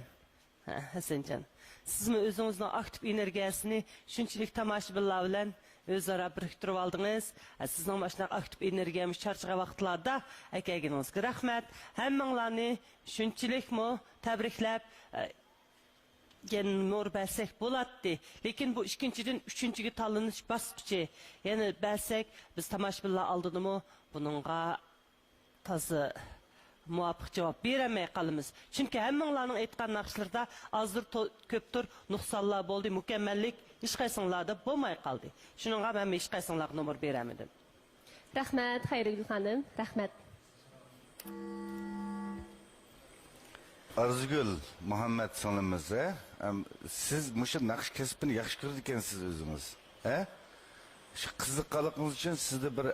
Hasancan, siz mi özünüzün aktif enerjisini şunçilik tomoshabinlar bilan o'zaro biriktirib oldingiz? Sizning mana shunday aktiv energiyamiz charchagan vaqtlarda akaginingizga rahmat. Hammanglarni shunchilikmi tabriklab nur bersak bo'ladi. Lekin bu ikkinchidan uchinchiga tanlanish bosqichi. Ya'ni bersak biz tomoshabinlar oldinimi buningga toza muvaffaq cevap veremey kalımız. Çünkü hemminglarning aytgan naqshlarda azdır köptür nuqsonlar bo'ldi, mukammallik hech qaysinlarda bo'lmay qoldi. Shuningga men hech qaysinlarga numar beremedim. Rahmat Xayrigul xonim, rahmat. Arzugul Muhammed sanımız, siz muşu nakış kesibini yaxşı ko'rdi ekansiz o'zingiz, shu qiziqqanligingiz uchun sizni bir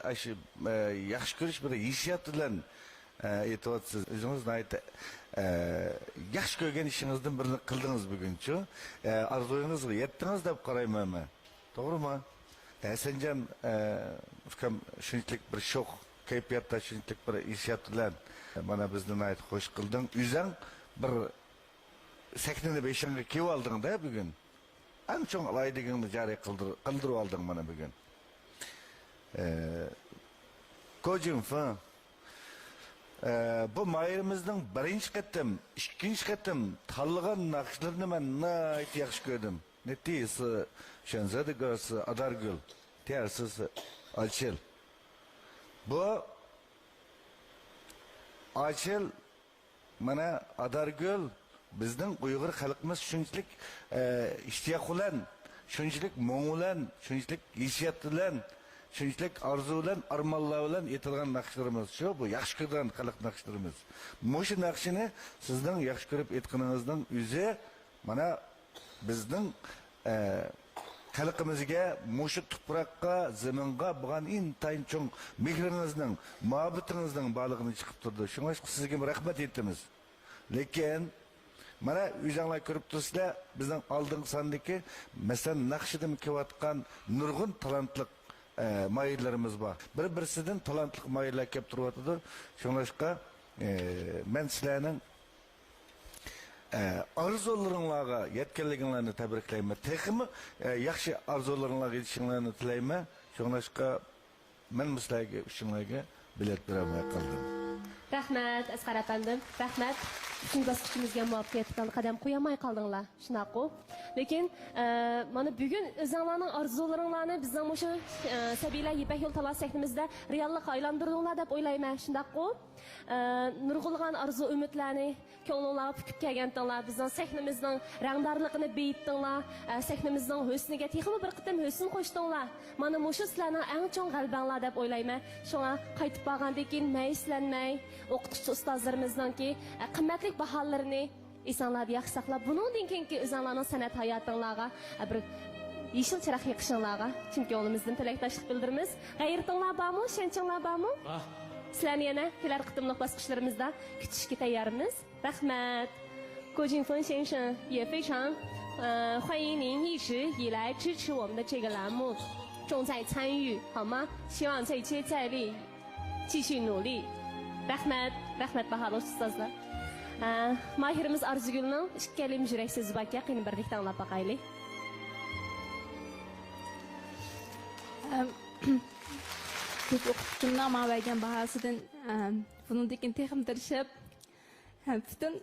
yaxshi ko'rish bir hissiyat bilan aytyapsiz. O'zingiz yaxshi ko'rgan ishingizdan birini qildingiz bugunchu. Arzuyingizga yetdingiz deb qarayman men. To'g'rimi? Senjam ukam shunchalik bir shok kayfiyatda, shunchalik bir hissiyat bilan mana bizni xush qilding. O'zing bir sahnani beshingga kelib olding-da bugun. En çok alaydigini jari qildirib olding mana bugun. Kocim fan. Bu mayirimizning birinchi qatim, ikkinchi qatim tanlagan naqshlarini men nayt yaxshi ko'rdim. Netisi Şenzadegası Adargül, tersisi Açıl. Bu Açıl mana Adargül bizning Uyg'ur xalqimiz shunchalik ishtiyoq bilan, shunchalik mo'ng bilan, shunchalik hissiyat bilan, shunchalik orzu bilan, armonlar bilan aytilgan naqshlarimiz shu, bu yaxshi ko'rgan xalq naqshlarimiz. Mushu naqshini sizning yaxshi ko'rib aytganingizning o'zi mana bizning xalqimizga, mushu tuproqqa, zaminga bo'lgan intayin cho'ng mehrinizning, muhabbatingizning borlig'ini chiqib turdi. Shunga sizga rahmat aytamiz. Lekin mana o'zinglar ko'rib turibsizlar, bizning oldingi sondagi masalan naqshida kelayotgan nurg'un talantli mayillarimiz bor. Bir-birisidan talantli mayillar kelib turyapti. Shunga men sizlarning arzularinglarga yetganligingizni tabriklayman. Texmi yaxshi arzularinglarga yetishinglarni tilayman. Shunga men sizlarga ishinglarga bilet bermay qoldim. Rahmat, Asqar afandim. Rahmat. Sizning bosqichimizga muvaffaqiyat bilan qadam qo'yamay qoldinglar. Shunaqo. Lekin mana bugun o'zinglarning orzularinglarni bizning o'sha Sabila Ipak yo'l tanlov sahnimizda reallikqa aylantirdinglar deb o'ylayman. Shunaqo. Nurg'ulg'an arzu umidlarni ko'nglinglarga pukib kelgandinglar. Bizning sahnimizning rangdorligini beyitdinglar. Sahnimizning husniga texmi bir qitim husn qo'shdinglar. Mana mushu sizlarning eng chong g'alabanglar deb o'ylayman. Shunga qaytib borgandan keyin mayslanmay, o'qituvchi ustozlarimizning qimmatli baholarini esonlarda yaxshi saqlab, buningdan keyingi o'zinglarning san'at hayotinglarga bir yeşil chiroq yiqishinglarga chunki yo'limizdan tilakdoshlik bildiramiz. G'ayratinglar bormi, ishonchinglar bormi? Sizlarni yana kelar qitimliq bosqichlarimizda kutishga tayyormiz. Rahmat. 郭俊峰先生也非常欢迎您一直以来支持我们的这个栏目，重在参与，好吗？希望再接再厉，继续努力。Rahmat, rahmat bahalı ustozlar. Mahirimiz Arzugulning ikkalim yuraksiz zubaga qiyin birlikda anglab boqaylik. Ko'p o'qituvchimning menga bergan bahosidan bundan texim tirishib, butun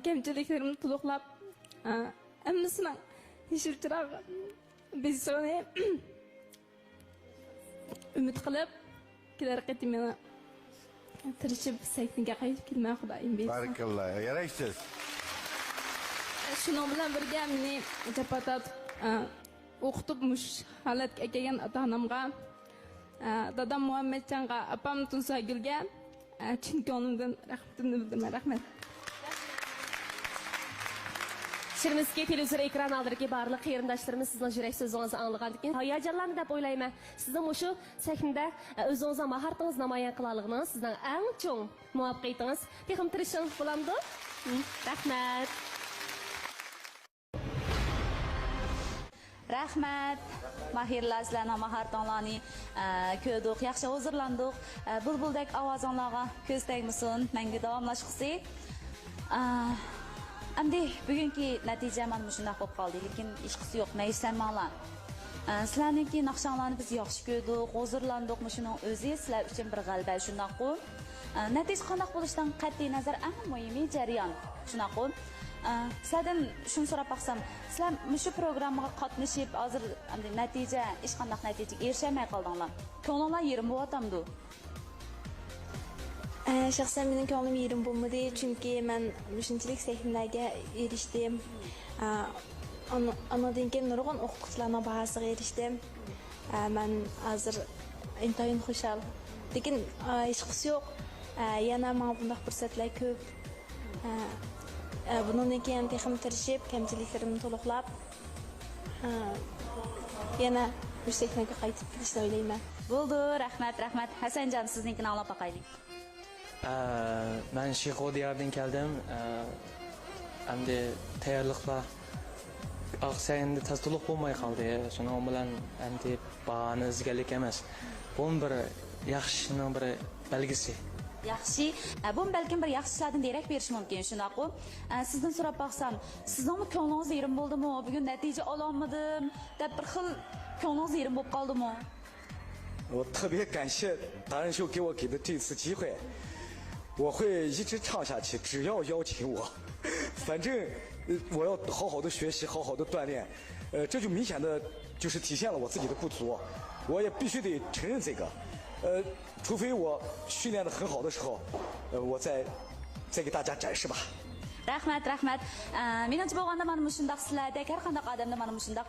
kamchiliklarimni to'liqlab, hammasining yeşil chiroq bezini umid qilib, kelar qatim yana tirishib saytga qaytib kelmay xudoyim bersin. Barakalloh, yaraysiz. Shuning bilan birga meni japatat o'qitib mush holatga kelgan ota-onamga, dadam Muhammadjonga, opam Tunsagulga chin ko'nglimdan rahmatimni bildiraman. Rahmat. Shirimizga televizor ekran oldidagi barliq qarindoshlarimiz sizning yurak so'zingizni anglagandan keyin hayajonlanadi deb o'ylayman. Sizning o'sha sahnada o'zingizning mahoratingizni namoyon qila olganingiz sizning eng chong muvaffaqiyatingiz. Texim tirishing bo'lamdi. Rahmat. Rahmat. Mahirlar sizlarning mahoratinglarni ko'rdik, yaxshi hozirlandik. Bulbuldek ovozinglarga ko'z tegmasin, menga davomlashqisi. Endi bugungi natija mana shunday bo'lib qoldi, lekin hech qisi yo'q, mayslanmanglar. Sizlarningki naqshanglarni biz yaxshi ko'rdik, hozirlandik, shuning o'zi sizlar uchun bir g'alaba, shundaqmi? Natija qanday bo'lishidan qat'iy nazar eng muhimi jarayon, shundaqmi? Sizlardan shuni so'rab baqsam, sizlar shu programmaga qatnashib, hozir natija, hech qanday natijaga erishmay qoldinglar. Ko'nglingiz yerim bo'yotamdi. Shaxsan mening ko'nglim yerim bo'lmadi, chunki men shunchalik sahnalarga erishdim. Anadan keyin nurg'un o'qituvchilarning bahosiga erishdim. Ben hazır intayin hoşal. Lekin hech qisi yo'q. Yana menga bunday fursatlar ko'p. Bundan keyin texim tirishib, kamchiliklarimni to'liqlab yana yukseklarga qaytib ketishni o'ylayman. Bo'ldi, rahmat. Hasanjon, sizninkini anglab boqaylik. Ben Şiko diyardan geldim. Hem de tayyorliklar Aqsayında tasdiq bo'lmay qoldi. Shuning bilan endi bahani izgalik emas. Bu bir yaxshining bir belgisi. Yaxshi. Bu balkim bir yaxshi ishlardan derak berish mumkin, shunaqo. Sizdan so'rab baqsam, sizningmi ko'nglingiz yerim bo'ldimi? Bugun natija ololmadim deb bir xil ko'nglingiz yerim bo'lib qoldimi? 我特别感谢达人秀给我给的这次机会，我会一直唱下去，只要邀请我。反正我要好好的学习，好好的锻炼，这就明显的就是体现了我自己的不足，我也必须得承认这个，除非我训练的很好的时候，我再给大家展示吧。 Rahmat. Menimcha bo'lganda mana shundaq sizlardek har qanday odamda mana shundaq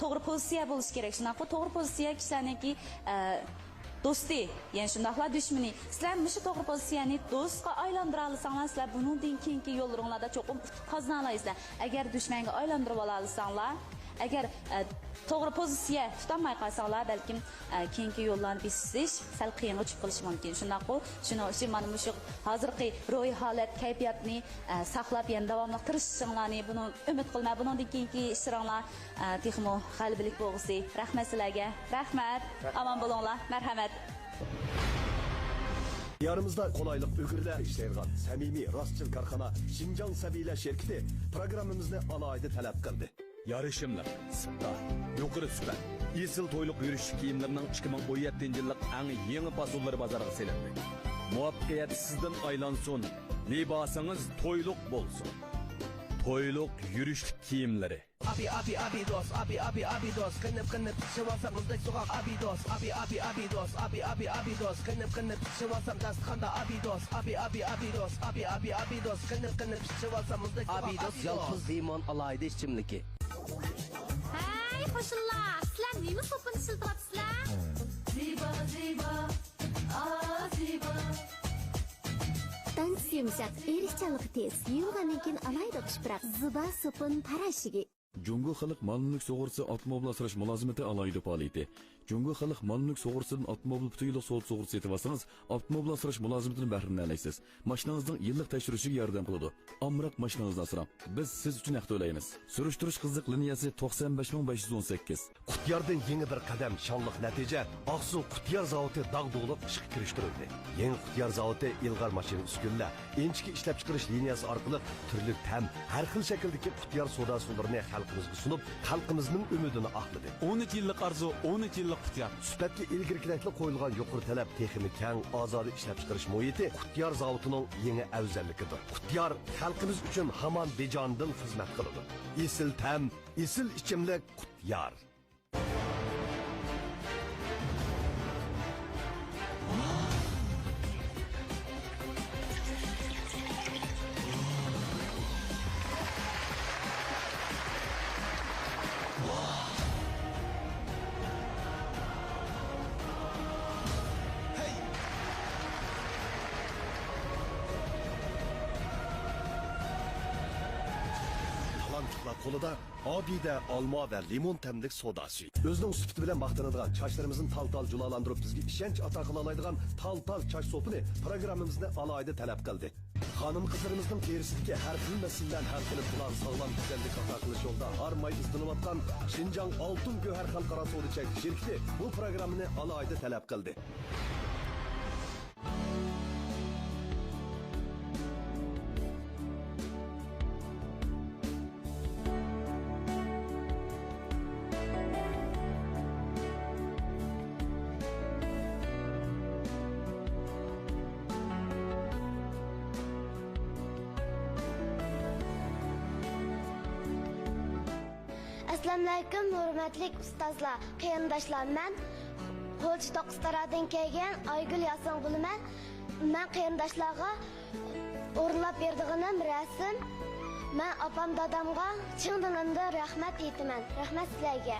to'g'ri pozitsiya bo'lishi kerak. Shunaqa to'g'ri pozitsiya kishilarniki do'sti, ya'ni shundaqlar dushmani. Sizlar shu to'g'ri pozitsiyani do'stga aylantira olsanglar, sizlar bundan keyingi yo'llaringlarda cho'qim qozona olasizlar. Agar dushmanga aylantirib ola olsanglar, agar to'g'ri pozitsiya tutolmay qolsanglar, balkim keyingi yo'llarni besish sal qiyinga tushib qolishi mumkin. Shundaqo, shuning uchun mana shu hozirgi ro'y holat, kayfiyatni saqlab, yana davomli tirishishinglarni, buni umid qilma, bundan keyingi ishlaringlar texmo g'alabalik bo'lg'isi. Rahmat sizlarga. Rahmat. Omon bo'linglar. Marhamat. Diyarımızda kolaylık ögürler işleyirgan samimiy rastçıl karxana Şinjan Sabiylar şirketi programımızda alayda talep kıldı. Yarışımlar, sıpta, yukarı süper. Esil toyluk yürüyüş kiyimlerinin 2017 yıllık en yeni pasolları bazarga selendi. Muvaffakiyet sizden aylansın, libasınız toyluk bolsun. Toyluk yürüyüş kiyimleri. Abi dost, abi dost, kınıp çıvarsam uzdaki sokak abi dost, abi dost, abi dost, kınıp çıvarsam dastkanda abi dost, abi dost, kınıp çıvarsam uzdaki sokak abi dost, yalpız limon alayda içimliki. Hey qo'shnilar, sizlar nima sopini ishiltiryapsizlar? Ziba, Tansi yumshoq, erishchanligi tez, yuvgandan keyin alayda qishpiroq, ziba sopin parashigi. Jungo xalq mal-mulk sug'urtasi avtomobil asrash mulozimati alohida faoliyati. Jungo xalq mal-mulk sug'urtasidan avtomobil butunliq soliq sug'urtasi yetib olsangiz, avtomobil asrash mulozimatidan bahramlanasiz. Mashinangizning yillik tekshirishiga yordam qiladi. Amroq mashinangizni asrang. Biz siz uchun haq to'laymiz. Surishtirish qiziq liniyasi 95518. Qutyardan yangi bir qadam shonliq natija Aqsu Qutyar zavodi dag'dug'liq ishga kirishtirildi. Yangi Qutyar zavodi ilg'or mashina uskunlar, inchki ishlab chiqarish liniyasi orqali turli tam, har xil shakldagi Qutyar soda suvlarini xalqimizga sunib, xalqimizning umidini oqladi. 13 yillik arzu, 13 yillik Qutyar. Sifatga ilgirkilikli qo'yilgan yuqori talab texnik keng ozodi ishlab chiqarish muhiti Qutyar zavodining yangi afzalligidir. Qutyar xalqimiz uchun hamon bejondil xizmat qiladi. Esil tam, esil ichimlik Qutyar. Qo'lida odiyda olma va limon tamlik sodasi. O'zining sifati bilan maqtanadigan, chochlarimizning tal-tal julalantirib bizga ishonch ato qila oladigan tal-tal choch sopini programmamizda alohida talab qildi. Xonim qizlarimizning terisidagi har xil masalalarni hal qilib ular sog'lom go'zallik ato qilish yo'lida armay izlanayotgan Şinjan Oltin Go'har xalqaro savdo shirkati bu programmani alohida talab qildi. Assalomu alaykum, hurmatli ustozlar, qarindoshlar. Men Qo'lchi Toqistaradan kelgan Aygul Yasin bo'laman. Men qarindoshlarga o'rinlab berdiganim rasm. Men opam dadamga chin dilimdan rahmat aytaman. Rahmat sizlarga.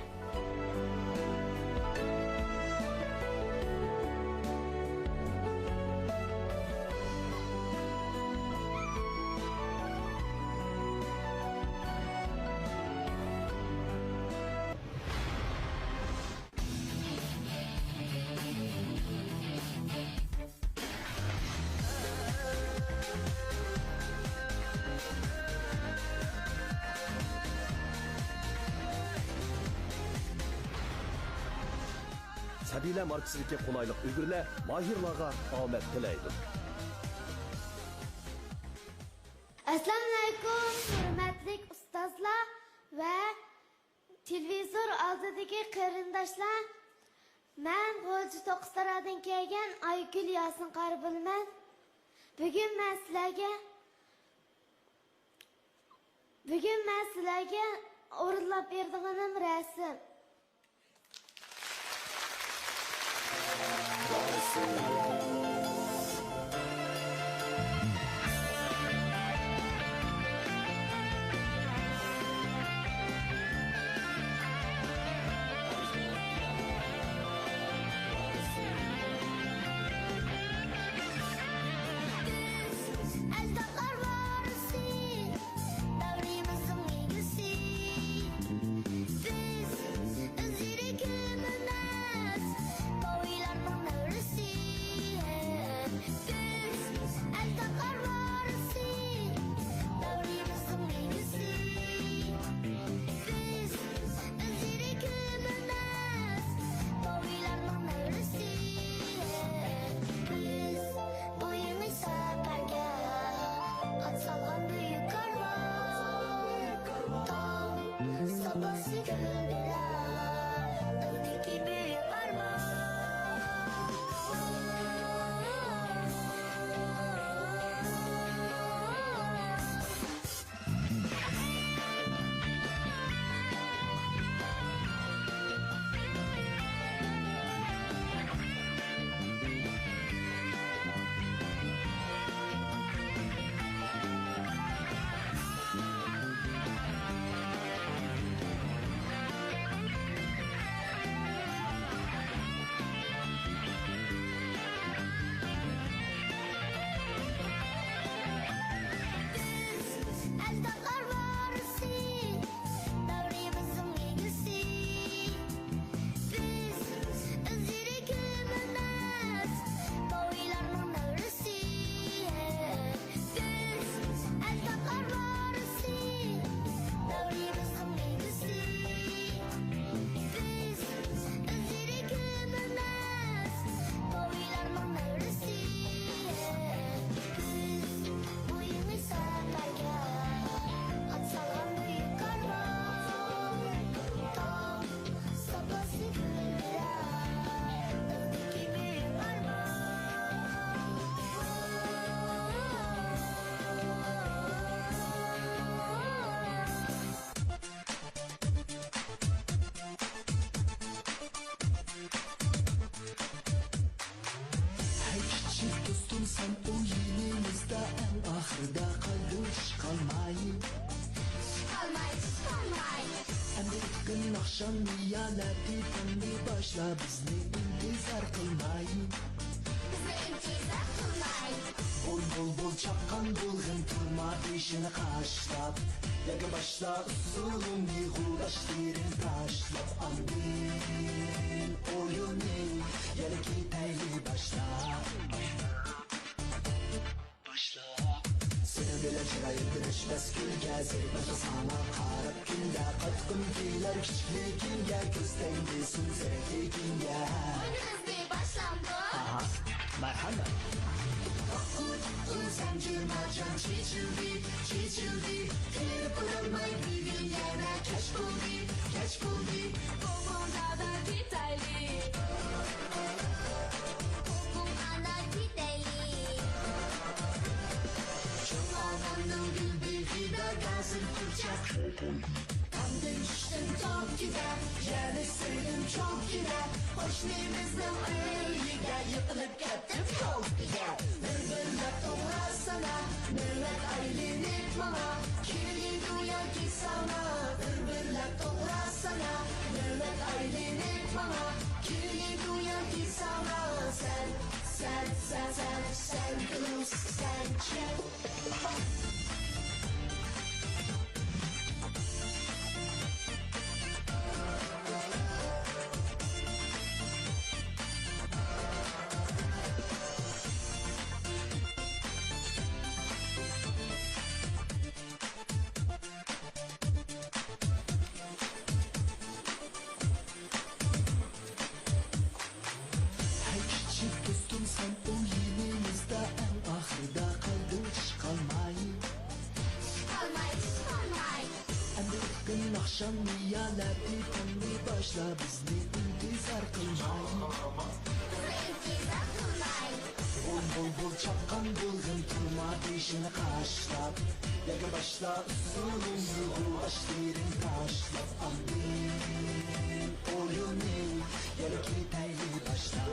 Sabiler markasidagi qulaylik ulgurlar mahirlarga omad tilaydi. Assalomu alaykum, hurmatli ustozlar va televizor oldidagi qarindoshlar. Men G'o'ji To'qistardan kelgan Aygul Yasin Qaribulman. Bugun men sizlarga o'rinlab berdiganim rasm. akşam niyalardi tanrı başla bizni intizar kılmay Bol çapkan bulgun turma dişini kaşlap Yaga başla usulün bu aştirin taşlap Amin oyunun yarıki tayli başla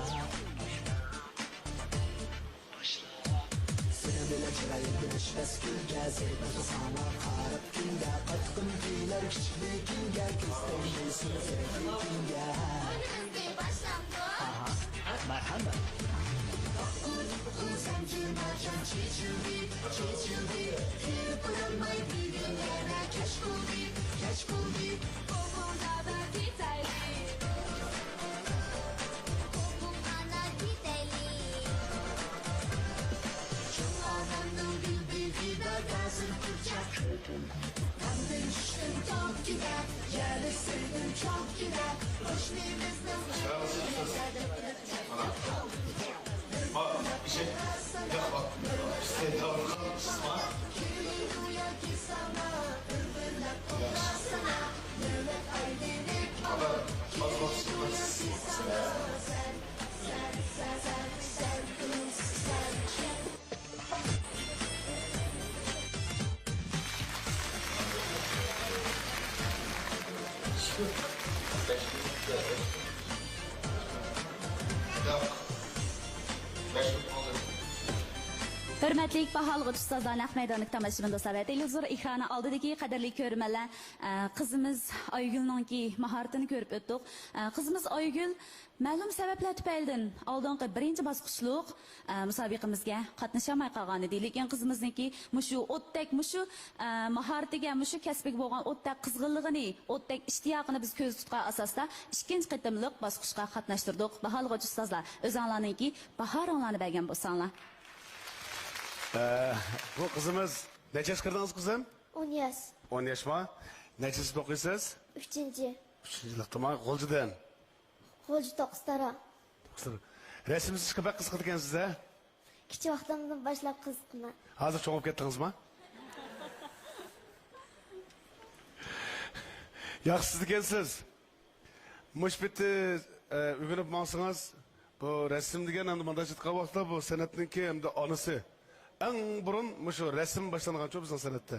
Seni bile çırayı güneşmez gülge Zeybe sana karıp günge Katkın giyiler küçüklüğünge Kıstayıyorsun sevdiğinge Önümüzde başlandı. Merhaba Sanki mercan çiçildi, çiçildi. Kırpılmay bir günlere keş buldu. Kokunda da titayli. Kokunda titayli. Çok adamın bildiği de gazın kuracak. Hem düştüm çok gider, yerli sevdim çok gider. Başımızdan Bir şey yapma. İşte tavrı kalmışsın ha. Hürmetlik bahalığı ustazlar naq meydanlık tamaşımın dostlar ve televizor ekranı aldıdaki qadirli körmələr qızımız Aygül'nün ki maharetini görüp öttük. Qızımız Aygül ma'lum sabablar tufaylidan oldingi birinchi bosqichliq musobaqamizga qatnashamay qolgan edi. Lekin qizimizniki mushu o'tdak mushu mahoratiga mushu kasbiga bo'lgan o'tdak qizg'inligini, o'tdak ishtiyoqini biz ko'z tutgan asosda ikkinchi qitimliq bosqichga qatnashtirdik. Baholig'i ustozlar o'zinglarningki bahoringlarni bergan bo'lsanglar. Bu kızımız neçe yaş kırdınız kızım? 10 yaş. 10 yaş mı? Neçe sınıf okuyorsunuz? 3. 3. yıllıkta mı? Kolcudan. Kolcu Toqstara. Resim çıkıp bak kızgın eken size. Kiçik vaqtimdan başlap qiziqman. Hazır çoğup gettiniz mi? Yaxsız ekensiz. Muş bitti ügünüp mansınız. Bu resim degen hem de manda çıtka vaqtda bu sanatninki hem de anısı. En burun şu resim başlangan çok bizden sanatta.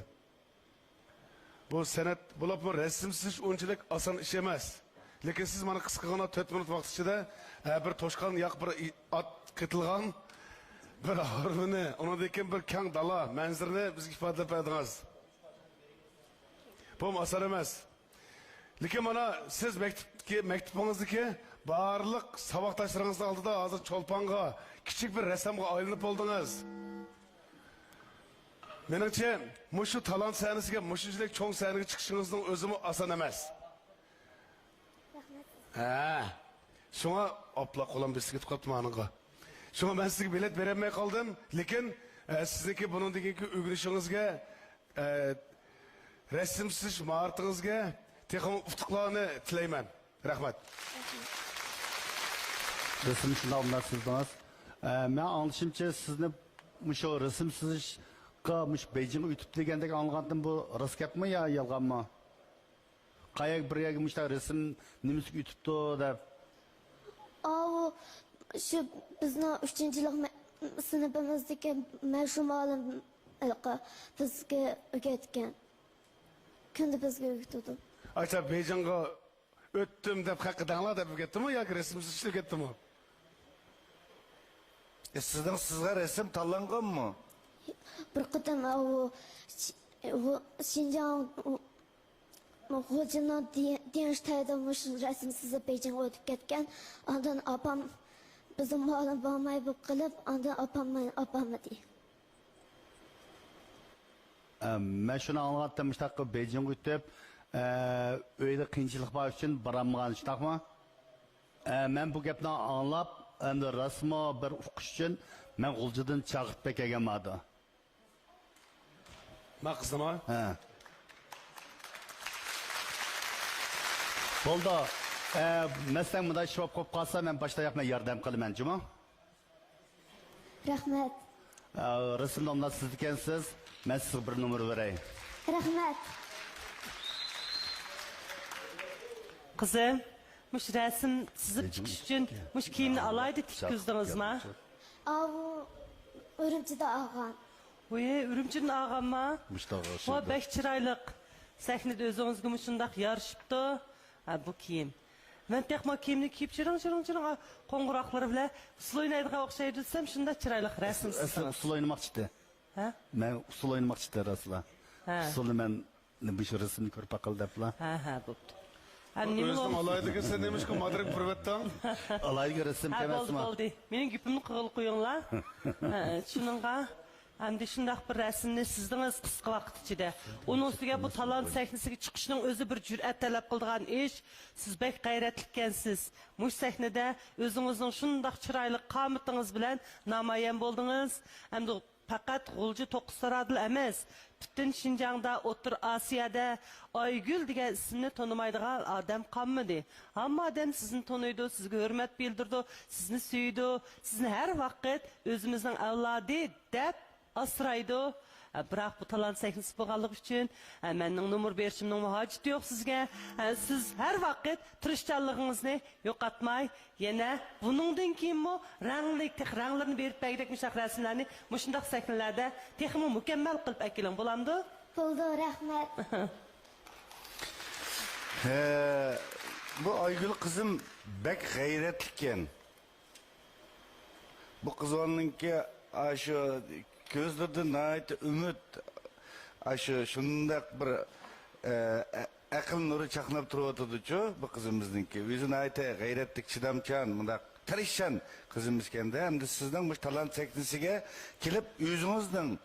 Bu sanat bulup mu resimsiz oyunculuk asan iş emas. Lekin siz bana kısqagana 4 minut vaqt içinde bir toşkan yak bir at kıtılgan bir harvini, onu dekin bir kang dala manzirini bizga ifadalab berdingiz. Bu asan emas. Lekin mana siz mektubingizdagi barliq saboqdoshlaringizni oldida hozir cho'lponga, kichik bir rassomga aylanib oldingiz. Menimcha, mushu talant sahnasiga, mushunchalik cho'ng sahnaga chiqishingizning o'zimi oson emas. Ha. Shunga opla qo'lim besiga tutib maningga. Shunga men sizga bilet berolmay qoldim, lekin sizniki buning deganki o'g'rishingizga, rasmsiz mahoratingizga texnik utuqlarni tilayman. Rahmat. Resim şunu anlarsınız. Ben anlaşımca sizni şu resim sizga Beijing'e ütüp degendeki anlattım bu rastgap mı ya yalgan mı? Kayak bir yer gitmişler resim nimisi ütüptü da. O şu bizning 3-yillik sinfimizdagi mashhur olim bizga o'rgatgan. Kunda bizga o'rgatdi. Ayta Beijing'e öttüm deb haqidanlar deb o'rgatdimi yoki resimsiz ishib ketdimi? Sizga resim tanlangan mı? Bir qatam o Şinjan Hocaning Denштayda mush rasmsiz Beijingga o'tib ketgan. Ondan opam bizim olim bo'lmay bu qilib, ondan opamni deydi. Ben şunu anlattım işte Beijing'e ütüp öyle qiyinchilik var için baramgan işte mı? Ben bu gapni anlap hem de rasmo bir o'qish uchun men G'uljidan chaqirib kelganman. Ma qizim ha? Ha. Bo'ldi. Meslen bunda ish bo'lib qolsa men boshlayapman yordam qilaman, juma. Rahmat. Resim nomlar siz ekansiz. Men sizga bir nomer beray. Rahmat. Kızım, muş resim çizip çıkış için muş kiyimini alaydı tiküzdünüz mü? Avu Ürümçide ağam. Oye, ürümçinin ağam mı? O bek çıraylık. Sahnede özünüzge muşundaq yarışıptı. Ha, bu kiyim. Ben tekma kiyimini kiyip çırın kongurakları bile usul oynaydığa okşayı düzsem şunda çıraylık resim sizsiniz. Usul oynamak çıktı. Ha? Ben usul oynamak çıktı Rasula. Usulü ben bu şu resimni körp akıl depla. Ha, buptu. Özüm alaydı ki sen demiş ki madrik pırvettan. Alaydı resim kemesi ma. Oldu. Menin güpümünü kığıl koyunlar. Şununla. Hem de şundaq bir resimni sizdiniz qısqa vaqt içinde. Onun üstüge bu talant sahnesiga chiqishning o'zi bir jur'at talab qildigan ish. Siz bek g'ayratlikkansiz. Mush sahnada o'zingizning shundaq chiroyli qomatingiz bilan namoyon bo'ldingiz. Hamda faqat G'ulji To'qissarodil emas, butun Shinjongda, O'rta Osiyoda Oygul degan ismni tonimaydigan odam qolmadi. Hamma odam sizni tanıydı, sizga hurmat bildirdi, sizni suydi, sizni har vaqt o'zimizning avlodi deb asraydı. Biroq bu talant sahnesi bo'lganligi uchun mening nomer berishimning hojati yo'q sizga. Siz har vaqt tirishchanligingizni yo'qotmay, yana buningdan keyinmi ranglarni berib berdik mushaq rasmlarni mushundaq sahnalarda texmi mukammal qilib akiling bo'lamdi? Bo'ldi, rahmat. Bu Aygül kızım bek gayretlikken. Bu kız onunki aşı gözlerden ait ümit aşı şundak bir akıl nuru çaknap duruyordu ço bu kızımızınki. Yüzüne ait gayretlik çidamçan, bundak tırışan kızımız kendi. Hem de sizden bu talant teknisine gelip yüzünüzden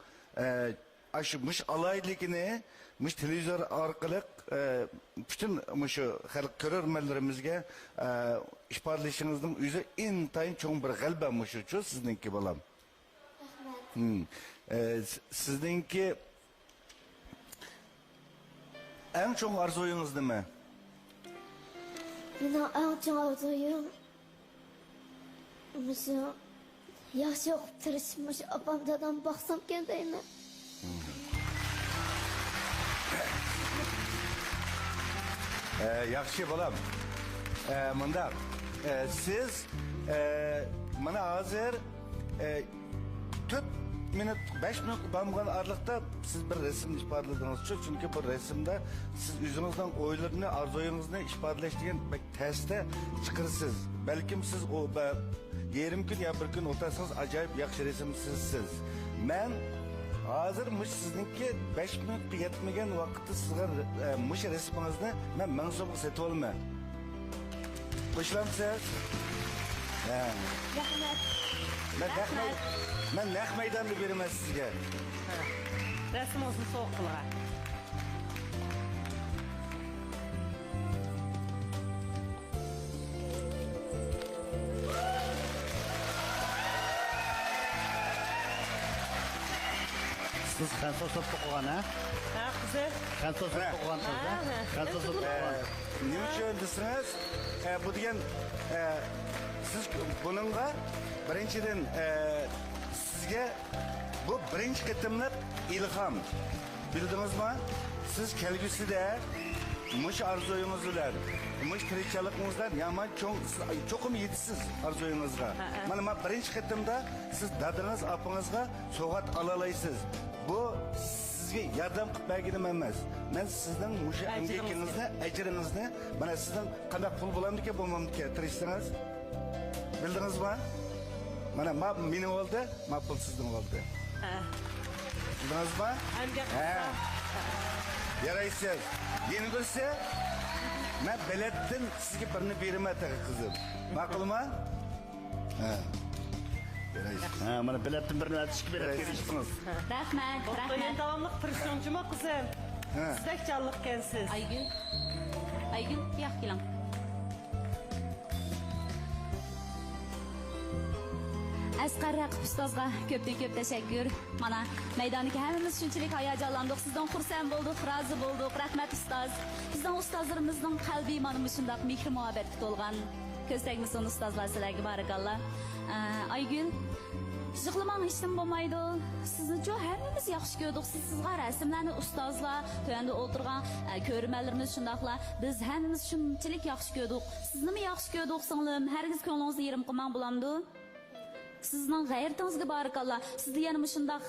aşımış alaylıkını müş televizyon arkalık bütün muşu halk görürmenlerimizge işparlışınızın yüzü intayın çoğun bir galba muşu ço sizinki balam. Sizinki en çok arzuyunuz değil mi? Benim en çok arzuyum muşu yaşı okup tırışmış abam dadam baksam kendime. Yaxşı balam. Mındak. Siz bana hazır 4 minut, 5 minut bağımgan aralıkta siz bir resim işbadladınız. Çünkü bu resimde siz yüzünüzden oylarını, arzuyunuzunu işbadleştiğin teste çıkırsınız. Belki siz o yerim gün ya bir gün otarsanız acayip yakşı resimsizsiniz. Ben hazırmış sizinki 5 minut yetmegen vakitte sizge mış resminizni ben mensubu seti olma. Kuşlamsız. Ben nek meydanını vermez sizge. Resim olsun soğuk kılığa. Siz kansa soptu koğan ha? Ha kızı? Kansa soptu koğan siz ha? Kansa soptu koğan. Ne için desiniz? Bu diyen siz bununla birinciden sizge bu birinci kıtımlık ilham. Bildiniz mi? Siz kelgüsü de muş arzuyunuzlar, muş tirikçalıkınızlar yaman çokum yetisiz arzuyunuzga. Mana birinci kıtımda siz dadınız apınızga soğat alalaysız. Bu sizge yardım kıp belginim emez. Ben sizden muş emgekinizni, ecirinizni, bana sizden kandak pul bulamdı ki bulmamdı ki tirişsiniz. Bildiniz mi? Mana benim oldu, pul sizden oldu. Bildiniz mi? Yaraysız. Yeni görse, ben belettin sizge birini birime takı kızım. Makul mu? Ha, bana belettin birini atışkı belet verirsiniz. Rahmet, rahmet. Davamlıq tirişçi mi kızım? Sizdek canlıq kensiz. Aygül, yak kilang. Asqar Raqib ustozga ko'p tashakkur. Mana maydondagi hammamiz shunchalik hayajonlandik, sizdan xursand bo'ldik, rozi bo'ldik. Rahmat ustoz. Bizning ustozlarimizning qalbi mana shunday mehr muhabbatga to'lgan ko'z tegmasin ustozlar sizlarga barakalloh. Aygul, Yığılmang işim bo'lmaydi. Sizni cho hammamiz yaxshi ko'rdik. Sizga rasmlarni ustozlar, to'yanda o'tirgan ko'rmanlarimiz shundaqla biz hammamiz shunchalik yaxshi ko'rdik. Sizni mi yaxshi ko'rdik singlim? Hargiz ko'nglingizni yerim qilmang bo'lamdi. Sizning g'ayratingizga barakalloh. Sizda yana shundaq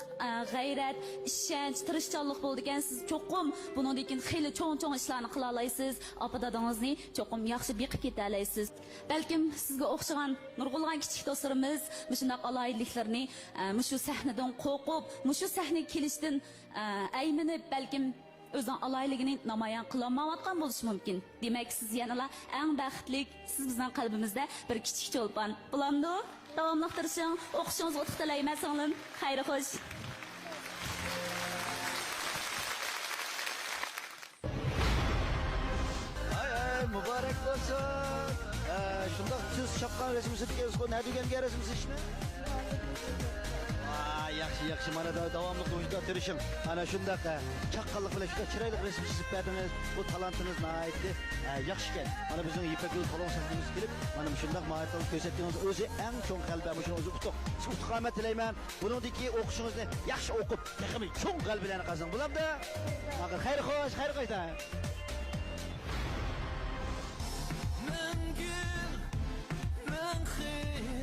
g'ayrat, ishonch, tirishchanlik bo'ldi ekan. Siz cho'qim bundan keyin xeyli cho'ng-cho'ng ishlarni qila olasiz. Opa-dadingizni cho'qim yaxshi beqib keta olasiz. Balkim sizga o'xshagan nurg'ulg'an kichik do'stlarimiz shundaq aloyidliklarni shu sahnadan qo'rqib, shu sahnaga kelishdan ayminib balkim o'zining aloyligini namoyon qilolmayotgan bo'lishi mumkin. Demak, siz yanala eng baxtli, siz bizning qalbimizda bir kichik cho'lpon. Bo'landi? Davomlashtirishing, o'qishingizni o'tib tilayman singlim. Xayri xo'sh. Mübarek olsun. Şunda tüz şapkan resmisi dikeriz koy. Ne diyen diğer resmisi işine? Yaxşı, mana da davamlı oyunda tirişim. Ana şunda çakkallık bile şunda çıraylık resim çizip verdiniz. Bu talantınız nahayetli. Yaxşı ken. Mana bizim İpek Yolu talon sahnemiz gelip, mana şunda mahiyetli gözettiğiniz özü en çok kalbe, şunu özü utuk. Utkamet dileymen. Bunundaki okuşunuzu yaxşı okup, yakımı çok kalbilerini kazan. Bulam da. Hayır hoş da. من خير